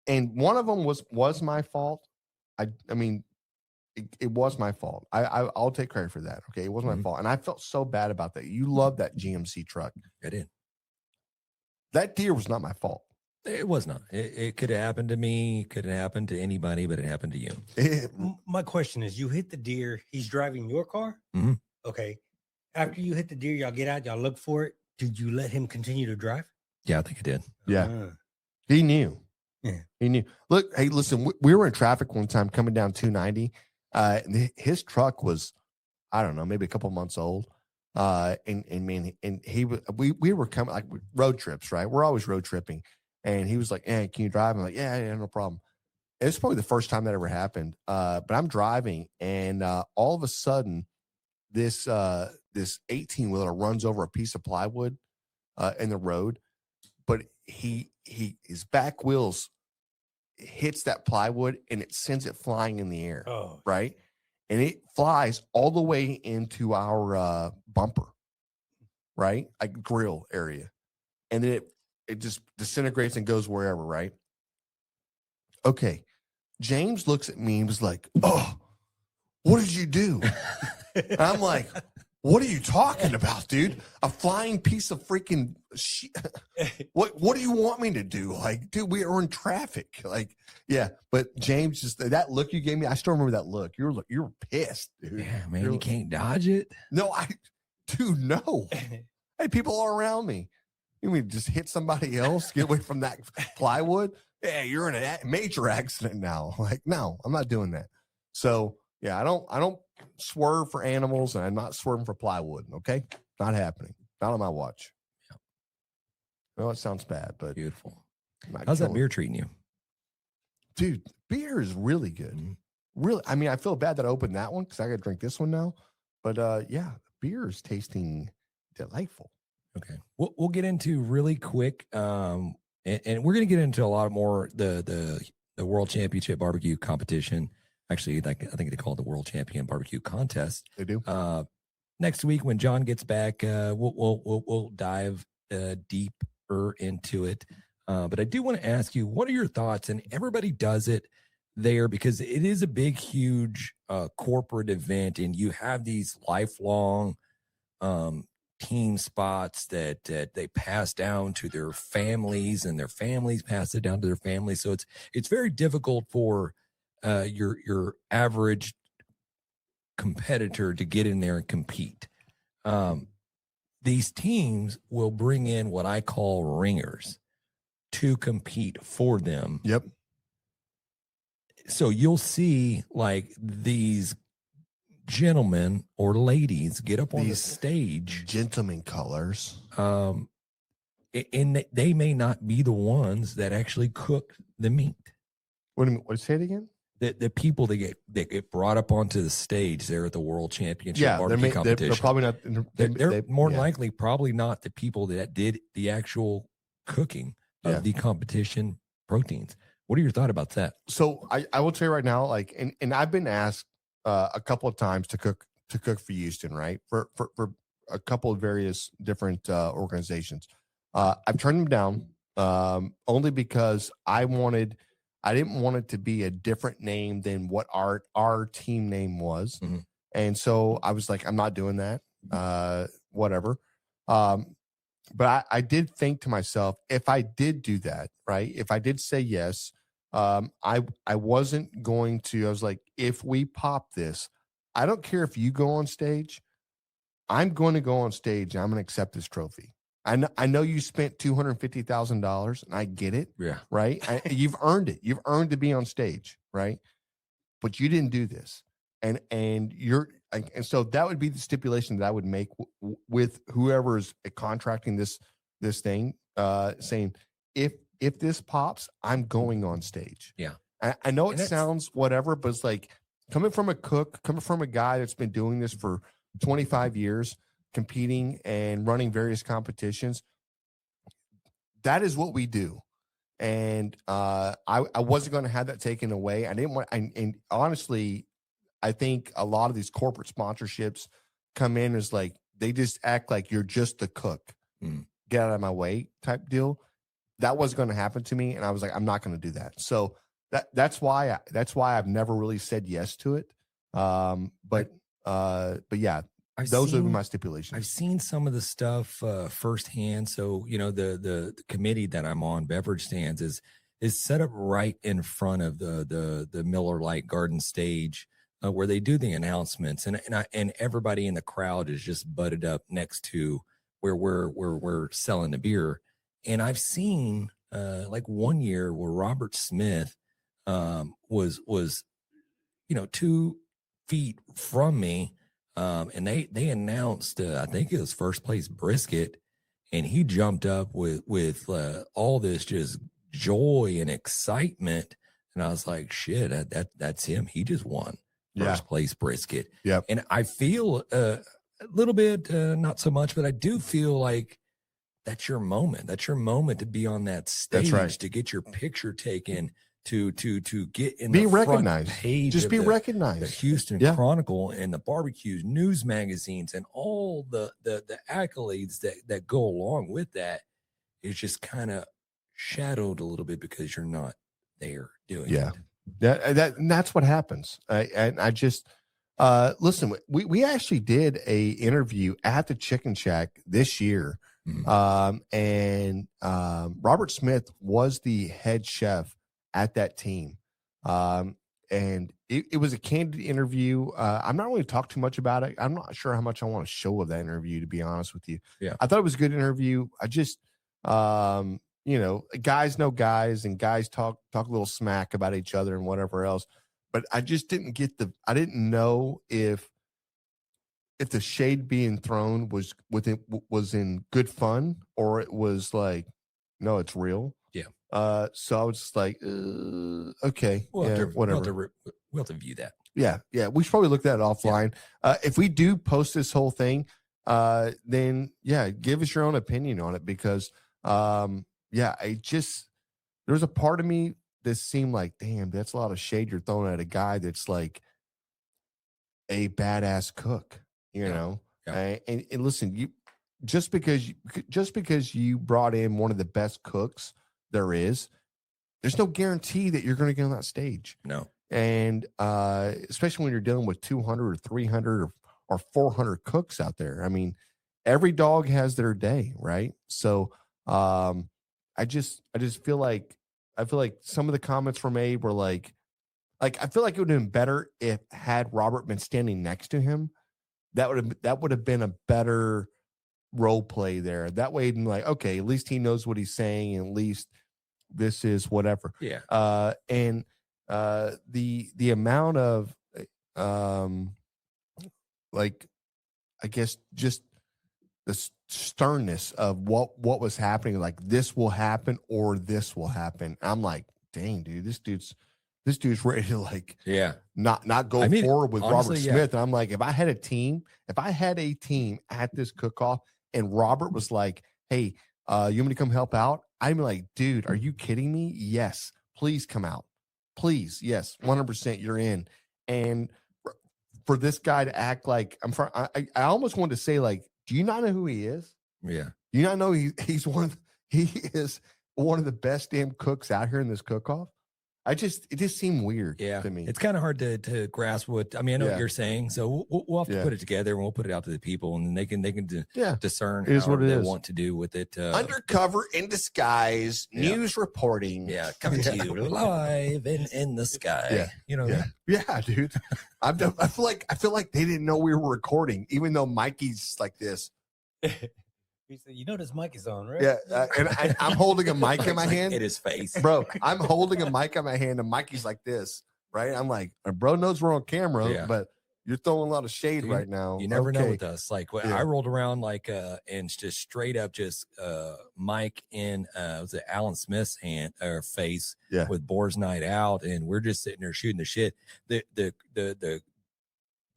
And one of them was my fault. I mean, it was my fault. I'll take credit for that. Okay, it was my Mhm. fault, and I felt so bad about that. You love that GMC truck. I did. That deer was not my fault. It was not. It could have happened to me. Could have happened to anybody, but it happened to you. My question is, you hit the deer. He's driving your car. Mhm. Okay. After you hit the deer, y'all get out. Y'all look for it. Did you let him continue to drive? Yeah, I think it did. Yeah. Uh, He knew. Yeah. He knew. Look, hey, listen, we were in traffic one time coming down 290. His truck was, I don't know, maybe a couple months old. We were coming like road trips, right? We're always road tripping. And he was like, hey, can you drive? I'm like, yeah, no problem. And it's probably the first time that ever happened. But I'm driving and all of a sudden this 18-wheeler runs over a piece of plywood in the road, but his back wheels hits that plywood and it sends it flying in the air, oh, right? And it flies all the way into our bumper, right? Like grill area. And then it just disintegrates and goes wherever, right? Okay. James looks at me and was like, oh, what did you do? And I'm like, what are you talking about, dude? A flying piece of freaking shit. What do you want me to do? Like, dude, we are in traffic. Like, yeah. But James, just that look you gave me, I still remember that look. You were pissed, dude. Yeah, man, You're- you can't dodge it. No, dude, no. Hey, people are around me. You mean just hit somebody else, get away from that plywood? Yeah, you're in a major accident now. Like, no, I'm not doing that. So yeah, I don't swerve for animals, and I'm not swerving for plywood. Okay, not happening. Not on my watch. Yeah. Well, it sounds bad, but Beautiful. I'm not How's that killing beer it. treating you? Dude? Beer is really good. Mhm. Really, I mean, I feel bad that I opened that one because I got to drink this one now. But yeah, beer is tasting delightful. Okay, we'll get into really quick, and we're going to get into a lot more the World Championship Barbecue Competition. Actually, I think they call it the World Champion Barbecue Contest. They do. Next week when John gets back, we'll dive deeper into it. But I do want to ask you, what are your thoughts? And everybody does it there because it is a big, huge corporate event, and you have these lifelong team spots that they pass down to their families, and their families pass it down to their families. So it's very difficult for your average competitor to get in there and compete. These teams will bring in what I call ringers. to compete for them. Yep. So you'll see like these gentlemen or ladies get up on the These stage, gentleman colors. and they may not be the ones that actually cook the meat. What do you mean? What, say it again? The people that get brought up onto the stage there at the World Championship barbecue competition. They're probably not. They're more likely probably not the people that did the actual cooking of the competition proteins. What are your thoughts about that? So I will tell you right now, like, and I've been asked a couple of times to cook for Houston, right? For a couple of various different organizations. I've turned them down only because I didn't want it to be a different name than what our team name was. Mm-hmm. And so I was like, I'm not doing that. Whatever. But I did think to myself, if I did do that, right? If I did say yes, I wasn't going to, I was like, if we pop this, I don't care if you go on stage, I'm going to go on stage and I'm going to accept this trophy. I know you spent $250,000 and I get it. Yeah. Right. You've earned it. You've earned to be on stage. Right. But you didn't do this. And so that would be the stipulation that I would make with whoever's contracting this thing, saying, if this pops, I'm going on stage. Yeah. I know it sounds whatever, but it's like coming from a cook, coming from a guy that's been doing this for 25 years, competing and running various competitions. That is what we do. And I wasn't going to have that taken away. I didn't want, and honestly, I think a lot of these corporate sponsorships come in as like, they just act like you're just the cook. Get out of my way type deal. That wasn't going to happen to me. And I was like, I'm not going to do that. So that's why I've never really said yes to it. But yeah, those would be my stipulations. I've seen some of the stuff firsthand. So, the committee that I'm on, Beverage Stands, is set up right in front of the Miller Lite Garden stage where they do the announcements, and everybody in the crowd is just butted up next to where we're selling the beer. And I've seen like one year where Robert Smith was 2 feet from me. And they announced, I think it was first place Brisket, and he jumped up with all this just joy and excitement. And I was like, shit, that's him. He just won first place Brisket. Yeah. And I feel a little bit, not so much, but I do feel like that's your moment. That's your moment to be on that stage, that's right, to get your picture taken, to get in be the recognized, front page, just be recognized. The Houston Chronicle and the barbecues, news magazines, and all the accolades that go along with that is just kind of shadowed a little bit because you're not there doing it. And that's what happens. And I just listen. We actually did a interview at the Chicken Shack this year. And Robert Smith was the head chef at that team. And it was a candid interview. I'm not going to talk too much about it. I'm not sure how much I want to show of that interview, to be honest with you. Yeah. I thought it was a good interview. I just, guys know guys, and guys talk a little smack about each other and whatever else. But I just didn't get I didn't know if the shade being thrown was in good fun, or it was like, no, it's real. Yeah. So I was just like, okay, whatever. We'll have to view that. Yeah. We should probably look at it offline. Yeah. If we do post this whole thing, then give us your own opinion on it, because there's a part of me that seemed like, damn, that's a lot of shade you're throwing at a guy that's like a badass cook, know. Yeah. And listen, just because you brought in one of the best cooks there's no guarantee that you're going to get on that stage. No. And especially when you're dealing with 200 or 300 or 400 cooks out there. I mean, every dog has their day, right? So I just feel like some of the comments were made were like I feel like it would have been better if had Robert been standing next to him. That would have been a better role play there. That way, like, okay, at least he knows what he's saying, and at least this is whatever. Yeah. And the amount of like, I guess just the sternness of what was happening, like this will happen or this will happen. I'm like, dang, dude, this dude's ready to like, not go forward with honestly, Robert Smith. And I'm like, if I had a team at this cook-off and Robert was like, hey, you want me to come help out? I'm like, dude, are you kidding me? Yes, please come out. Please. Yes. 100% you're in. And for this guy to act like I almost wanted to say, like, do you not know who he is? Yeah. Do you not know he is one of the best damn cooks out here in this cook-off? It just seemed weird to me. It's kind of hard to grasp what, I mean, I know what you're saying. So we'll have to put it together and we'll put it out to the people and they can discern what they want to do with it. Undercover, in disguise, news reporting. Yeah. Coming to you live in the sky. Yeah. You know. Yeah, dude. I feel like they didn't know we were recording, even though Mikey's like this. He said, "You know this mic is on, right?" Yeah, and I'm holding a mic in my hand. In his face, bro. I'm holding a mic in my hand, and Mikey's like this, right? I'm like, bro knows we're on camera, but you're throwing a lot of shade right now. You never know with us. Like I rolled around like and just straight up just Mike in was it Alan Smith's hand or face with Boar's Night Out, and we're just sitting there shooting the shit.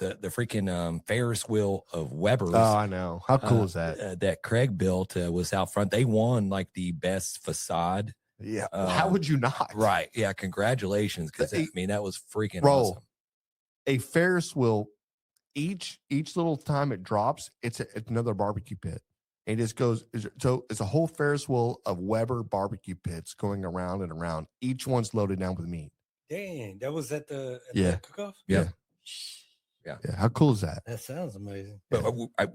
The freaking Ferris wheel of Weber's. Oh, I know. How cool is that? That Craig built was out front. They won like the best facade. Yeah. How would you not? Right. Yeah. Congratulations. Because I mean, that was freaking awesome. A Ferris wheel, each little time it drops, it's another barbecue pit. And it just goes, so it's a whole Ferris wheel of Weber barbecue pits going around and around. Each one's loaded down with meat. Dang, that was at the cook-off? Yeah. How cool is that? That sounds amazing. But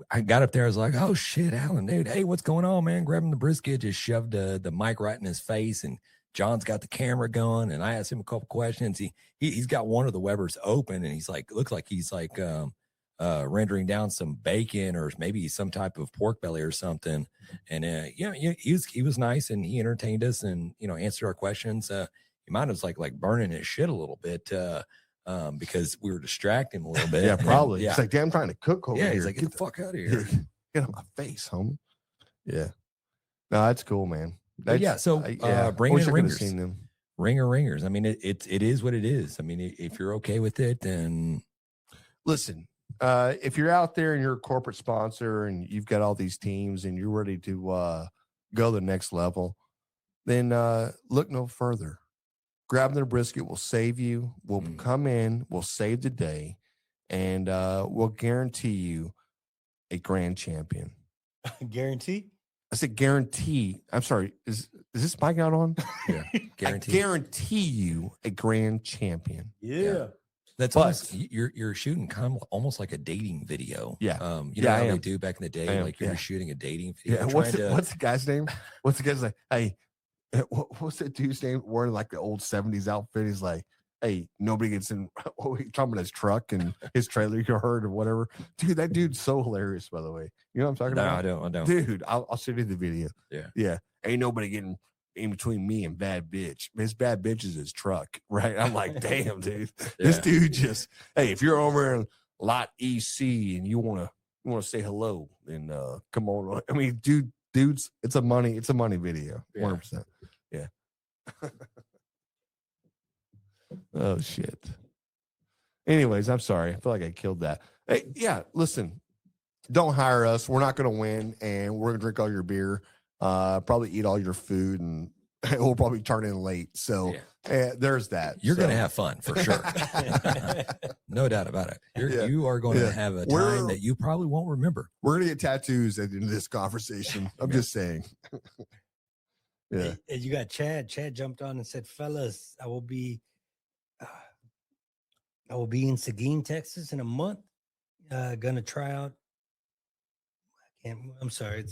I got up there. I was like, "Oh shit, Alan, dude, hey, what's going on, man?" Grabbing the brisket, just shoved the mic right in his face, and John's got the camera going. And I asked him a couple questions. He's got one of the Webers open, and he's like, looks like he's like rendering down some bacon or maybe some type of pork belly or something. And he was nice, and he entertained us, and answered our questions. He might have like burning his shit a little bit. Because we were distracting him a little bit. Yeah, probably. It's like, damn, I'm trying to cook over here. He's like, get the fuck out of here. Get on my face, homie. Yeah. No, that's cool, man. Bring in ringers. Them. Ringers. I mean, it is what it is. I mean, if you're okay with it, then listen. If you're out there and you're a corporate sponsor and you've got all these teams and you're ready to go the next level, then look no further. Grabbing the brisket will save you. We'll come in, we'll save the day, and we'll guarantee you a grand champion. Guarantee? I said guarantee. I'm sorry. Is this mic out on? Yeah. Guarantee. I guarantee you a grand champion. Yeah. That's almost, you're shooting kind of almost like a dating video. Yeah. You know how they do back in the day, like you're shooting a dating video. Yeah. What's the guy's name? What's the guy's like? Hey. What's that dude's name? Wearing like the old 70s outfit. He's like, hey, nobody gets in. He's talking about his truck and his trailer yard or whatever. Dude, that dude's so hilarious, by the way. You know what I'm talking about? No, I don't. Dude, I'll send you the video. Yeah. Yeah. Ain't nobody getting in between me and bad bitch. His bad bitch is his truck, right? I'm like, damn, dude. This dude just, hey, if you're over in lot EC and you want to say hello, then come on. I mean, dudes, it's a money video. 100%. Yeah. Oh shit. Anyways, I'm sorry. I feel like I killed that. Hey, yeah, listen. Don't hire us. We're not going to win, and we're going to drink all your beer, probably eat all your food, and we'll probably turn in late. So there's that. You're going to have fun for sure. No doubt about it. You are going to have a time that you probably won't remember. We're going to get tattoos at the end of this conversation. I'm just saying. Yeah. Hey, you got Chad. Chad jumped on and said, fellas, I will be in Seguin, Texas in a month. Gonna try out. I'm sorry.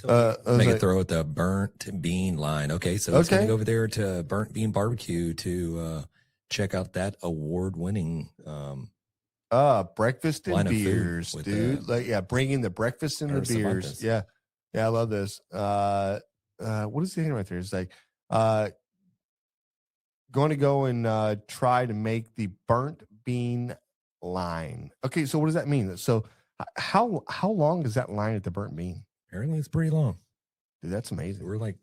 Make it throw at the Burnt Bean line. Okay, so it's gonna go over there to Burnt Bean Barbecue to check out that award-winning breakfast and beers, dude. Bringing the breakfast and the beers. Yeah, I love this. What is the thing right there? It's like going to go and try to make the burnt bean line. Okay, so what does that mean? So how long is that line at the burnt bean? Apparently, it's pretty long. Dude, that's amazing. We're like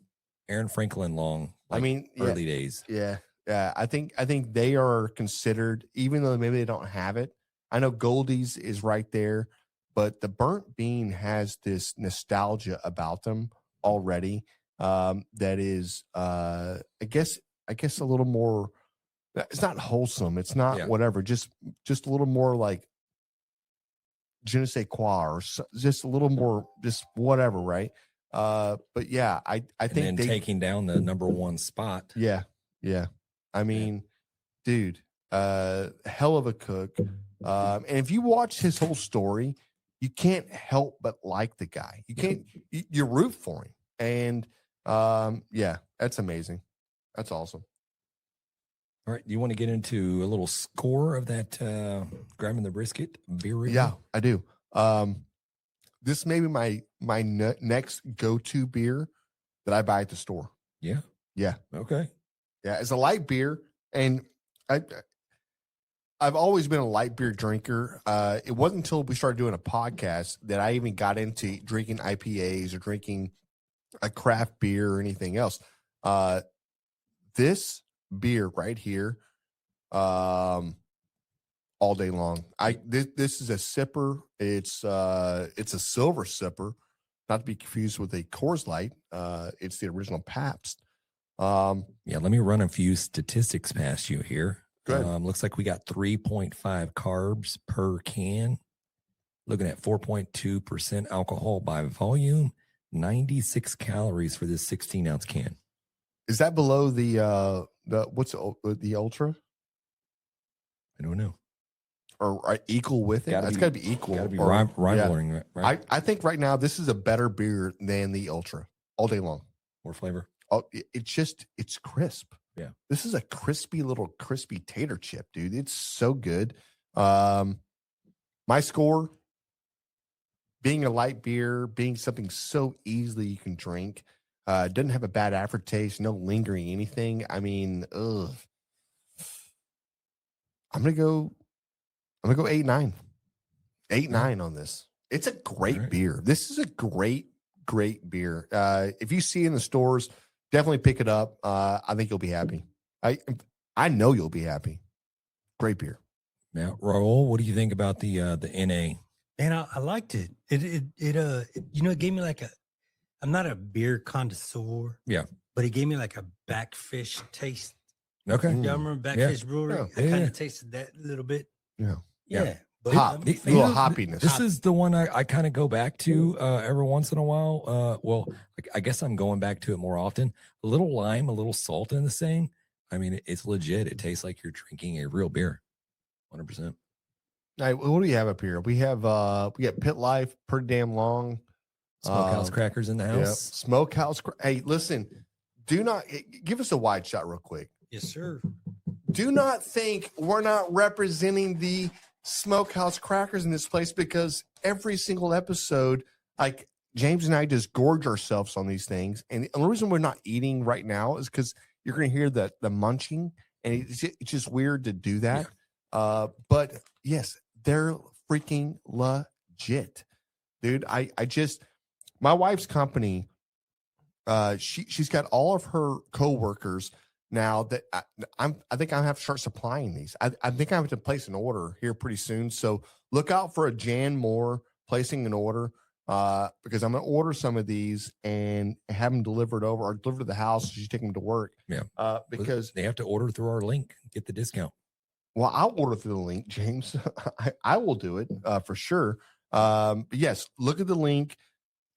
Aaron Franklin long. Like I mean, early days. Yeah. I think they are considered, even though maybe they don't have it. I know Goldie's is right there, but the burnt bean has this nostalgia about them already. That is, I guess a little more. It's not wholesome. It's not whatever. Just a little more like je ne sais quoi, or just a little more, just whatever, right? But yeah, I think taking down the number one spot. Yeah. I mean, dude, hell of a cook. And if you watch his whole story, you can't help but like the guy. You can't. You root for him, and yeah, that's amazing. That's awesome. All right, do you want to get into a little score of that grabbing the brisket beer review? Yeah, I do. This may be my next go-to beer that I buy at the store. Yeah. Okay. Yeah, it's a light beer, and I've always been a light beer drinker. It wasn't until we started doing a podcast that I even got into drinking IPAs or drinking a craft beer or anything else. This beer right here, all day long. This is a sipper. It's a silver sipper, not to be confused with a Coors Light. It's the original Pabst. Yeah, let me run a few statistics past you here. Go ahead. Looks like we got 3.5 carbs per can. Looking at 4.2% alcohol by volume, 96 calories for this 16-ounce can. Is that below the Ultra? I don't know. Or equal with it? That's got to be equal. Got to be or, rivaling, right? I think right now this is a better beer than the Ultra all day long. More flavor. Oh, it's crisp. Yeah. This is a crispy tater chip, dude. It's so good. My score, being a light beer, being something so easily you can drink, doesn't have a bad aftertaste, no lingering anything. I mean, I'm gonna go 8.9. 8.9 on this. It's a great beer. This is a great beer. If you see it in the stores, definitely pick it up. I think you'll be happy. I know you'll be happy. Great beer. Now, Raul, what do you think about the NA? Man, I liked it. It gave me like I'm not a beer connoisseur. Yeah. But it gave me like a Backfish taste. Okay. Y'all remember Backfish Brewery? Yeah. I kind of tasted that a little bit. Yeah. But Little hoppiness. This is the one I kind of go back to every once in a while. Well, I guess I'm going back to it more often. A little lime, a little salt in this thing. I mean, it's legit. It tastes like you're drinking a real beer. 100%. All right, what do we have up here? We got Pit Life, Pretty Damn Long. Smokehouse crackers in the house. Yeah. Smokehouse. Hey, listen, do not give us a wide shot real quick. yes, sir. Do not think we're not representing the Smokehouse crackers in this place, because every single episode, like James and I just gorge ourselves on these things. And the reason we're not eating right now is because you're going to hear the munching, and it's just weird to do that. Yeah. But yes, they're freaking legit, dude. My wife's company, she's got all of her coworkers now that I think I have to start supplying these. I think I have to place an order here pretty soon. So look out for a Jan Moore placing an order, because I'm going to order some of these and have them delivered over, or delivered to the house. She's taking them to work. Yeah. Because they have to order through our link, get the discount. Well, I'll order through the link, James. I will do it for sure. But yes, look at the link.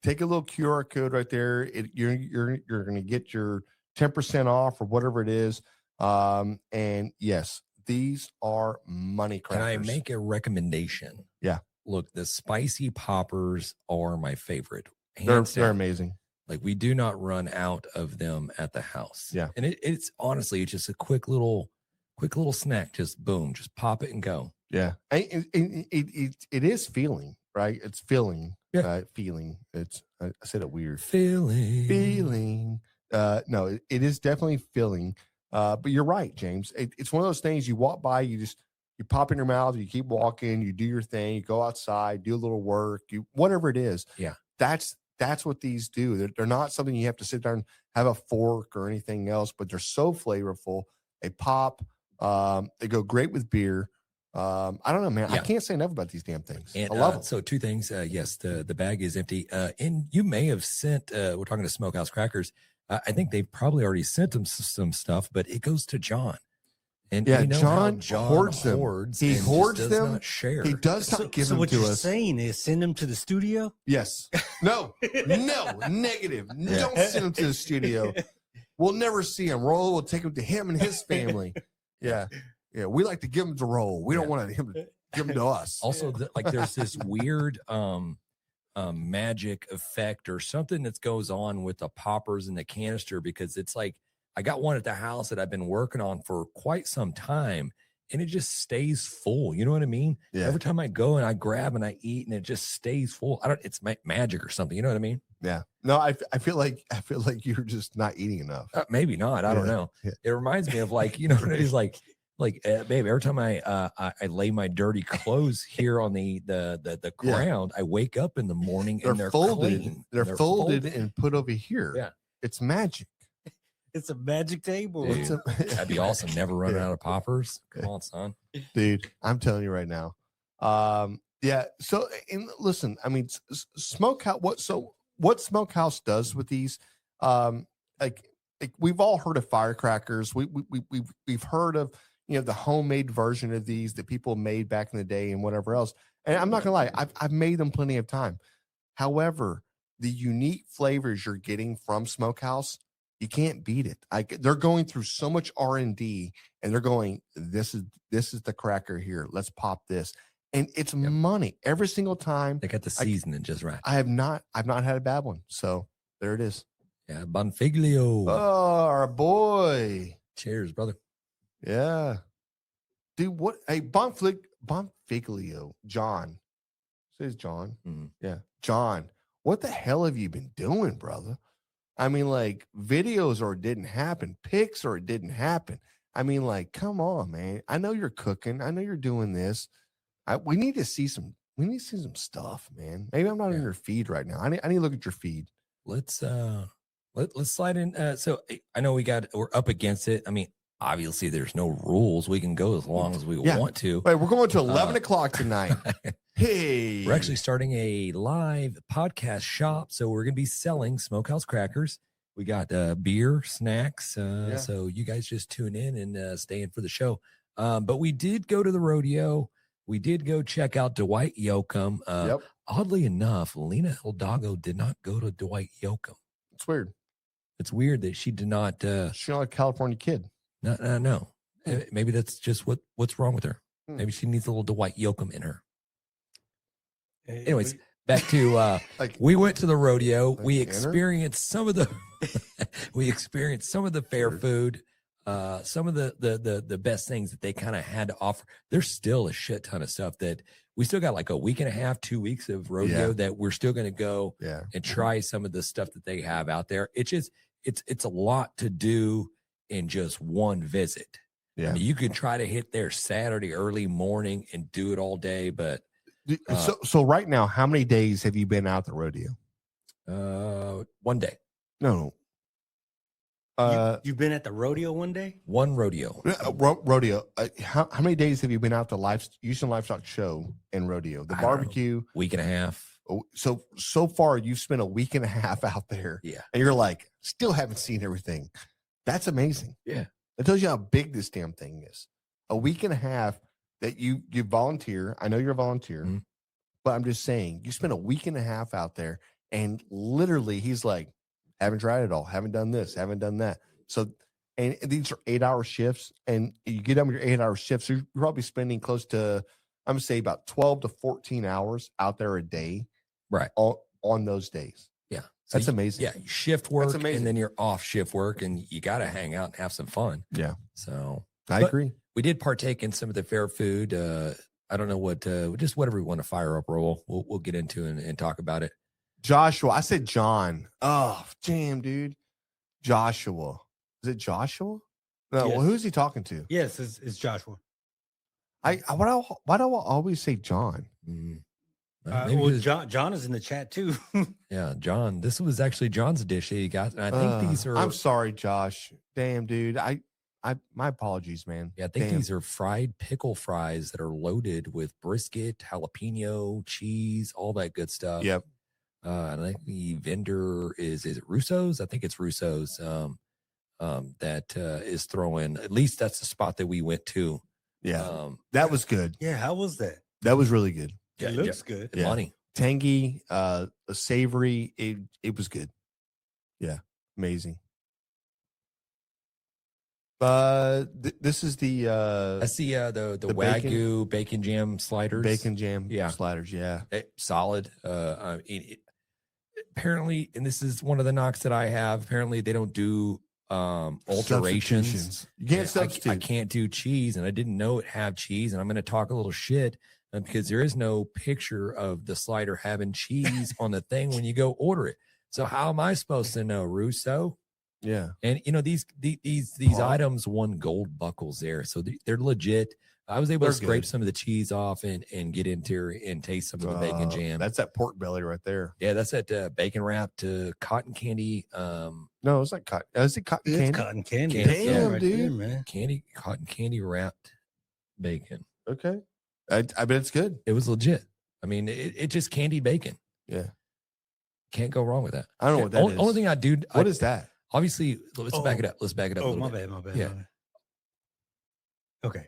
Take a little QR code right there. You're going to get your 10% off or whatever it is. And yes, these are money crackers. Can I make a recommendation? Yeah. Look, the spicy poppers are my favorite. They're amazing. Like, we do not run out of them at the house. Yeah. And it's honestly, it's just a quick little snack. Just boom, just pop it and go. Yeah. It is feeling, right? It's feeling. Yeah. Feeling. I said it weird. Feeling. No, it is definitely filling. But you're right, James. It's one of those things you walk by, you pop in your mouth, you keep walking, you do your thing, you go outside, do a little work, whatever it is. Yeah. That's what these do. They're not something you have to sit there and have a fork or anything else, but they're so flavorful. They pop. They go great with beer. I don't know, man. Yeah. I can't say enough about these damn things. And, I love them. So 2 things. Yes, the bag is empty. And you may have sent, we're talking to Smokehouse Crackers. I think they probably already sent them some stuff, but it goes to John. And yeah, we know how John hoards them. He and hoards just does them. not share. He does not give So them what to you're us. saying is send them to the studio? Yes. No, negative. Don't send him to the studio. We'll never see him. Roll will take him to him and his family. Yeah. Yeah. We like to give him to Roll. We don't want him to give him to us. Also, there's this weird magic effect or something that goes on with the poppers and the canister, because it's like I got one at the house that I've been working on for quite some time, and it just stays full. You know what I mean? Yeah. Every time I go and I grab and I eat, and it just stays full. It's magic or something. You know what I mean? Yeah. No, I feel like you're just not eating enough. Maybe not. I don't know. Yeah. It reminds me of like, you know, it's like babe, every time I lay my dirty clothes here on the ground, I wake up in the morning and they're folded. clean. They're folded and put over here. Yeah. It's magic. It's a magic table. Dude, that'd be awesome. Never running out of poppers. Come on, son. Dude, I'm telling you right now. Yeah. So, and listen, I mean, Smokehouse. What Smokehouse does with these, like we've all heard of firecrackers. We've heard of, you know, the homemade version of these that people made back in the day and whatever else. And I'm not gonna lie, I've made them plenty of time. However, the unique flavors you're getting from Smokehouse, you can't beat it. They're going through so much R&D, and they're going, this is the cracker here. Let's pop this. And it's money every single time. They got the seasoning just right. I've not had a bad one. So there it is. Yeah, Bonfiglio. Oh, our boy. Cheers, brother. Yeah. Dude, what? Hey, Bonfiglio, John. Says John. Mm-hmm. Yeah. John, what the hell have you been doing, brother? I mean, like, videos or it didn't happen, pics or it didn't happen. I mean, like, come on, man. I know you're cooking. I know you're doing this. We need to see some stuff, man. Maybe I'm not in your feed right now. I need to look at your feed. Let's slide in. So I know we're up against it. I mean, obviously there's no rules. We can go as long as we want to. Wait, we're going to 11 o'clock tonight. Hey, we're actually starting a live podcast shop. So we're going to be selling Smokehouse Crackers. We got beer, snacks. So you guys just tune in and stay in for the show. But we did go to the rodeo. We did go check out Dwight Yoakam. Oddly enough, Lena Hidalgo did not go to Dwight Yoakam. It's weird. It's weird that she did not. She's not a California kid. No. Maybe that's just what's wrong with her. Maybe she needs a little Dwight Yoakam in her. Anyways, back to we went to the rodeo. We experienced some of the fair food. Some of the best things that they kind of had to offer. There's still a shit ton of stuff that we still got, like a week and a half, 2 weeks of rodeo that we're still going to go and try some of the stuff that they have out there. It's just, it's a lot to do in just one visit. Yeah. I mean, you can try to hit there Saturday early morning and do it all day, but so right now, how many days have you been out the rodeo? 1 day. No. You've been at the rodeo one day? One rodeo. Rodeo. How many days have you been out the Houston Livestock Show and rodeo? The barbecue. Week and a half. So far, you've spent a week and a half out there. Yeah. And you're like, still haven't seen everything. That's amazing. Yeah. It tells you how big this damn thing is. A week and a half that you volunteer. I know you're a volunteer, but I'm just saying, you spent a week and a half out there, and literally he's like, haven't tried it all, haven't done this, haven't done that. So, and these are 8-hour shifts, and you get done with your 8-hour shifts, so you're probably spending close to, I'm gonna say about 12 to 14 hours out there a day, right? On those days. Yeah, so that's amazing. Yeah, shift work, and then you're off shift work, and you got to hang out and have some fun. Yeah. So I agree. We did partake in some of the fair food. I don't know what, just whatever we want to fire up, roll. We'll get into and talk about it. Joshua. I said John. Oh, damn, dude. Joshua. Is it Joshua? No, Yes. well, who's he talking to? Yes, it's Joshua. Why do I always say John? Mm. Well, because- John is in the chat too. yeah, John. This was actually John's dish that he got. And I think these are. I'm sorry, Josh. Damn, dude. My apologies, man. Yeah, I think Damn. these are fried pickle fries that are loaded with brisket, jalapeno, cheese, all that good stuff. Yep. And I think the vendor is it Russo's? I think it's Russo's. That is throwing. At least that's the spot that we went to. Yeah, that was good. Yeah, how was that? That was really good. It looks good. Yeah. Money. Tangy, savory. It was good. Yeah, amazing. This is the That's the the Wagyu bacon jam sliders. bacon jam Yeah. sliders. Yeah, Solid. Apparently, and this is one of the knocks that I have. Apparently, they don't do alterations. Substitutions. You can't I substitute. can't do cheese, and I didn't know it had cheese. And I'm going to talk a little shit because there is no picture of the slider having cheese on the thing when you go order it. So how am I supposed to know, Russo? Yeah, And you know these Paul. items won gold buckles there, so they're legit. I was able to They're scrape good. some of the cheese off and get into and taste some of the bacon jam. That's that pork belly right there. Yeah, that's that bacon wrapped cotton candy. No, it's not cotton. Is it cotton It's candy? cotton candy. Damn, That's right dude. there, man. Cotton candy wrapped bacon. Okay, I bet it's good. It was legit. I mean, it just candied bacon. Yeah, Can't go wrong with that. I don't know what that is. Only thing I do. What is that? Obviously, let's Oh. back it up. Let's back it up. a Oh, little my bit. bad, my bad. Yeah. my bad. Okay.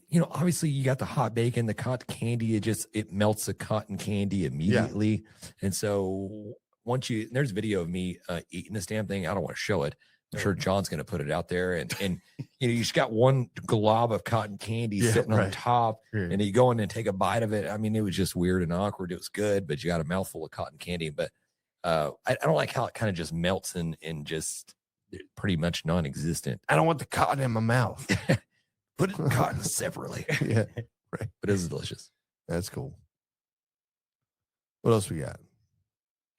You know, obviously you got the hot bacon, the cotton candy. It melts the cotton candy immediately. And so there's a video of me eating this damn thing. I don't want to show it. I'm sure John's going to put it out there. And you know, you just got one glob of cotton candy Yeah, sitting on right. top, Yeah. and you go in and take a bite of it. I mean, it was just weird and awkward. It was good, but you got a mouthful of cotton candy. But I don't like how it kind of just melts and just pretty much non-existent. I don't want the cotton in my mouth. Put it in cotton separately. Yeah, But it is delicious. that's cool. What else we got?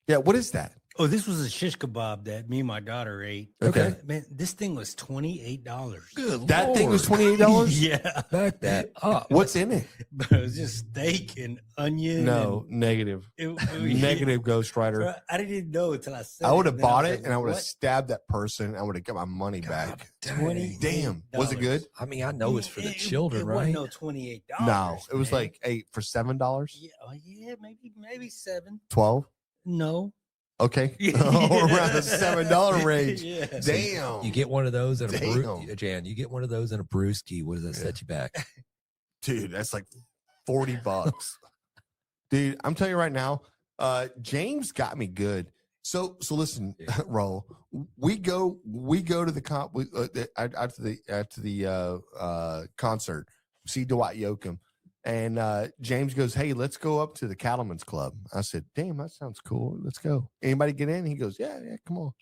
Yeah, what is that? Oh, this was a shish kebab that me and my daughter ate. Okay. Man, this thing was $28. Good That thing was Lord. $28. Yeah. Back that up. What's in it? But it was just steak and onion. No, negative. And Negative, Ghost Rider. Bro, I didn't know until I said I would have and then bought was it like, and I would have what? stabbed that person. I would have got my money back. $28. Damn. Was it good? I mean, I know it's for the children, it right? wasn't no $28. No, it was man. like for $7, Yeah, maybe 7. 12. No. Okay, around the $7 range. Yeah. Damn, You get one of those and Damn. Jan, you get one of those and a brewski. What does that set you back? dude, that's like $40. Dude, I'm telling you right now, James got me good. So listen, Ro, we go to the after the concert, see Dwight Yoakam, and James goes, "Hey, let's go up to the Cattlemen's Club." I said, "Damn, that sounds cool. Let's go. Anybody get in?" He goes, "Yeah, come on."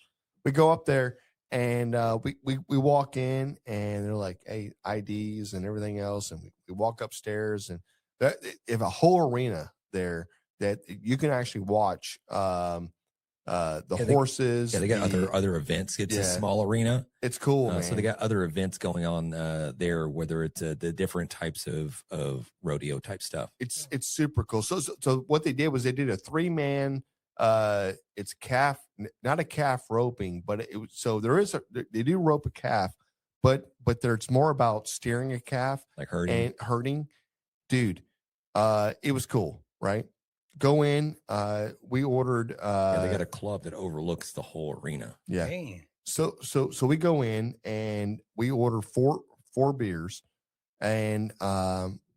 We go up there and we walk in and they're like, "Hey, IDs and everything else," and we walk upstairs and they have a whole arena there that you can actually watch horses. Yeah, they got other events. It's a small arena. It's cool, man. So they got other events going on there, whether it's the different types of rodeo type stuff. It's super cool. So what they did was they did a 3-man. It's calf, not a calf roping, but they do rope a calf, but it's more about steering a calf, Like herding. and herding. Dude, it was cool, right? Go in. We ordered. They got a club that overlooks the whole arena. Yeah. Dang. So we go in and we order four beers, and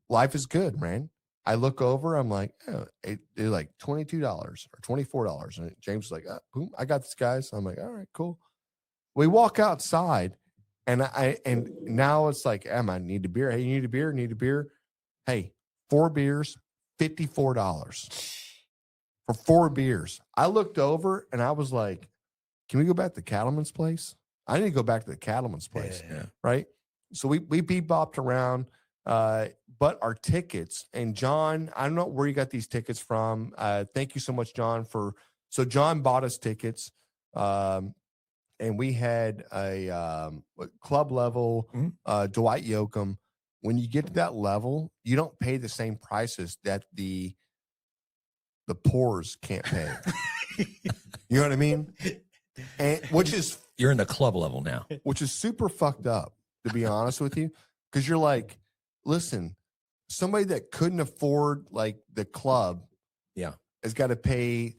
life is good, man. I look over, I'm like, oh, they're like $22 or $24, and James was like, boom, I got this, guys. I'm like, all right, cool. We walk outside, and now it's like, I need a beer. Hey, you need a beer? Need a beer? Hey, 4 beers, $54 for 4 beers. I looked over and I was like, can we go back to Cattleman's place? I need to go back to the Cattleman's place. Yeah. Right. So we bebopped around, but our tickets, and John, I don't know where you got these tickets from. Thank you so much, John, so John bought us tickets. And and we had a club level Dwight Yoakam. When you get to that level, you don't pay the same prices that the poors can't pay. You know what I mean? And which is You're in the club level now. which is super fucked up, to be honest with you, because you're like, listen, somebody that couldn't afford like the club, Yeah, has got to pay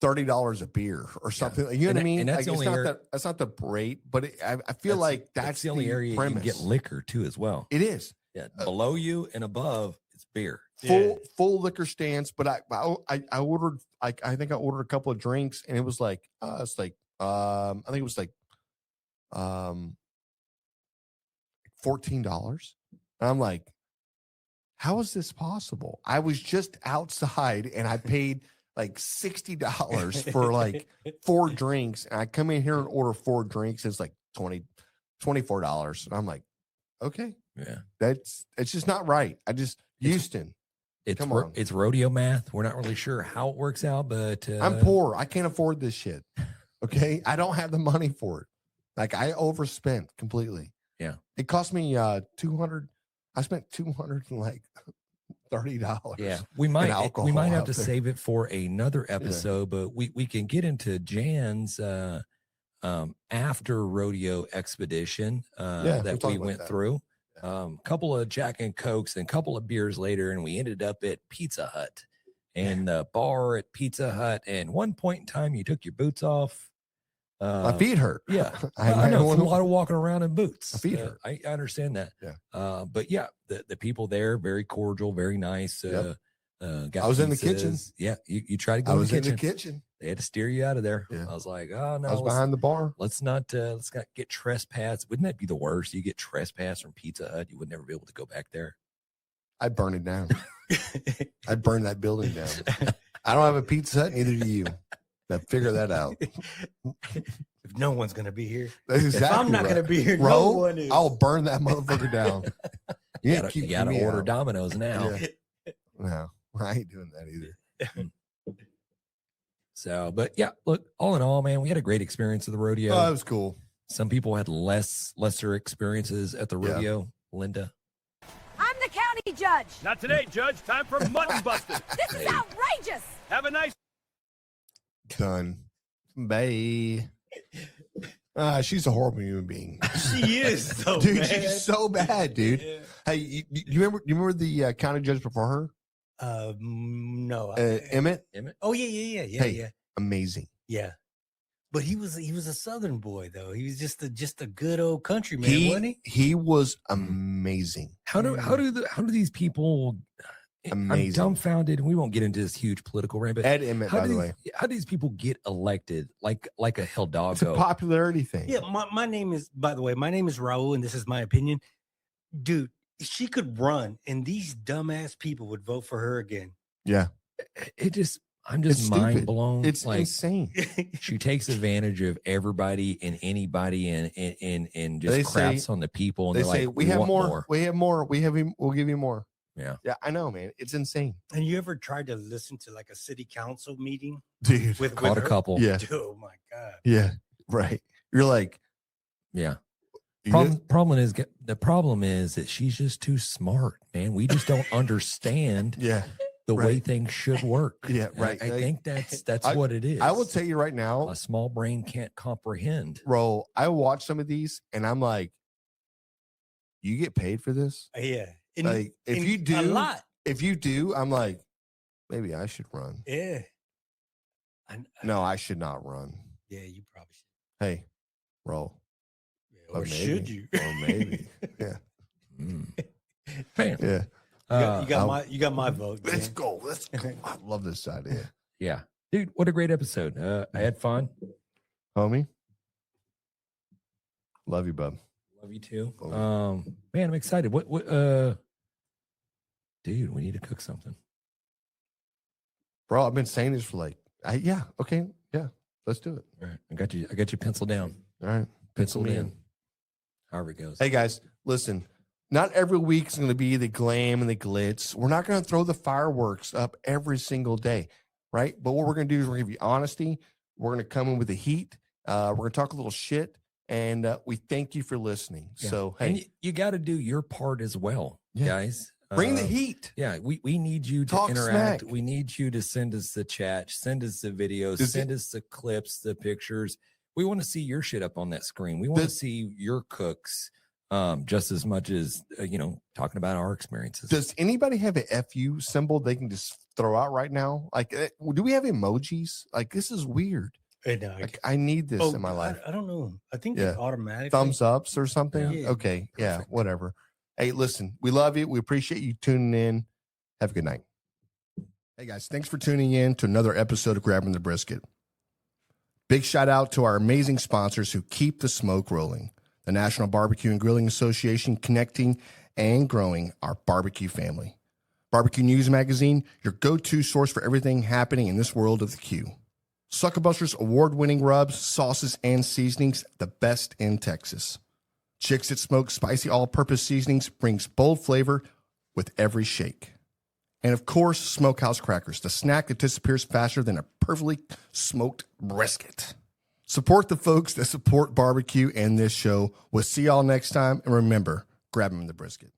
$30 a beer or something. You know what I mean? And that's Like, the only area, that's not the rate, but I feel like that's the only area premise. you can get liquor too as well. It is Yeah, below you and above, it's beer. full liquor stands. But I ordered, like, I think I ordered a couple of drinks, and it was like I think it was like $14. And I'm like, how is this possible? I was just outside and I paid like $60 for like 4 drinks. And I come in here and order 4 drinks. It's like $24. And I'm like, okay, Yeah, it's just not right. Houston, come on. It's rodeo math. We're not really sure how it works out, but I'm poor. I can't afford this shit. Okay. I don't have the money for it. Like, I overspent completely. Yeah. It cost me $200. I spent $230. Yeah, we might have out to there. save it for another episode, but we can get into Jan's after rodeo expedition that we went through. Couple of Jack and Cokes and a couple of beers later, and we ended up at Pizza Hut and the bar at Pizza Hut. And one point in time, you took your boots off. My feet hurt. Yeah, I know. It's a lot of walking around in boots. My feet hurt. I understand that. Yeah. But yeah, the people there, very cordial, very nice. Yep. Got I was in the kitchen. pizzas. Yeah, you tried to go I in was the in kitchen. the kitchen. They had to steer you out of there. Yeah. I was like, oh no, I was behind the bar. let's not get trespassed. Wouldn't that be the worst? You get trespassed from Pizza Hut, you would never be able to go back there. I'd burn it down. I'd burn that building down. I don't have a Pizza Hut, neither do you. Now figure that out. If no one's gonna be here, That's exactly if I'm not right. gonna be here, no Bro, one is. I'll burn that motherfucker down. You ain't keeping gotta me order out. Domino's now. Yeah. No, I ain't doing that either. So, but yeah, look, all in all, man, we had a great experience at the rodeo. Oh, that was cool. Some people had lesser experiences at the Yeah. rodeo. Linda, I'm the county judge. Not today, Judge. Time for mutton busting. This is outrageous. Have a nice. Done. Bye. She's a horrible human being. She is so Dude, bad. she's so bad, dude. Yeah. Hey, you remember the county judge before her? No. Emmett? Oh yeah. Hey. Amazing. Yeah. But he was a Southern boy though. He was just a good old countryman, wasn't he? He was amazing. how do these people? Amazing. I'm dumbfounded, and we won't get into this huge political rant. But Ed Emmett, by the way. how do these people get elected like a It's a Hidalgo? popularity thing. Yeah, my name is, by the way, my name is Raul, and this is my opinion. Dude, she could run, and these dumbass people would vote for her again. Yeah. I'm It's just stupid. mind blown. It's like insane. she takes advantage of everybody and anybody and They just craps say- on the people. And They they're say, like, we have want more. We have more. We'll give you more. Yeah. Yeah, I know, man. It's insane. And you ever tried to listen to like a city council meeting Dude. with Caught a her? couple. Yeah. Dude, oh my god. Yeah. Right. You're like, Yeah. you Problem is that she's just too smart, man. We just don't understand yeah. the way Right. things should work. Yeah, And right. I Like, think that's what it is. I will tell you right now, a small brain can't comprehend. bro, I watch some of these and I'm like, you get paid for this? Yeah. And- Like, if and you do, a lot. if you do, I'm like, maybe I should run. Yeah. No, I should not run. Yeah, you probably should. Hey, roll. Yeah, or should you? Or maybe. Yeah. Mm. Bam. Yeah. You got my vote. Let's Ken. go. Let's go. I love this idea. Yeah. Dude, what a great episode. I had fun. Homie. Love you, bub. Love you too. Oh. Man, I'm excited. What dude, we need to cook something. Bro, I've been saying this for like, yeah, okay. Yeah. Let's do it. All right. I got you penciled down. All right. Pencil me me in. However it goes. Hey guys, listen, not every week's going to be the glam and the glitz. We're not going to throw the fireworks up every single day, right? But what we're going to do is we're going to give you honesty. We're going to come in with the heat, We're going to talk a little shit, and we thank you for listening. Yeah. So, and hey, you got to do your part as well, guys. Bring the heat. Yeah, we need you to Talk interact. smack. We need you to send us the chat, send us the videos, send us the clips, the pictures. We want to see your shit up on that screen. We want to see your cooks just as much as, talking about our experiences. Does anybody have an FU symbol they can just throw out right now? Like, do we have emojis? Like, this is weird. Like, I need this in my life. I don't know. I think it automatically thumbs ups or something. Yeah. Okay. Yeah. Perfect. Whatever. Hey, listen, we love you. We appreciate you tuning in. Have a good night. Hey guys, thanks for tuning in to another episode of Grabbing the Brisket. Big shout out to our amazing sponsors who keep the smoke rolling. The National Barbecue and Grilling Association, connecting and growing our barbecue family. Barbecue News Magazine, your go-to source for everything happening in this world of the Q. SUCKLEBUSTERS award-winning rubs, sauces, and seasonings, the best in Texas. Chicks That Smoke spicy all-purpose seasonings brings bold flavor with every shake. And of course, Smokehouse Crackers, the snack that disappears faster than a perfectly smoked brisket. Support the folks that support barbecue and this show. We'll see y'all next time. And remember, grab them in the brisket.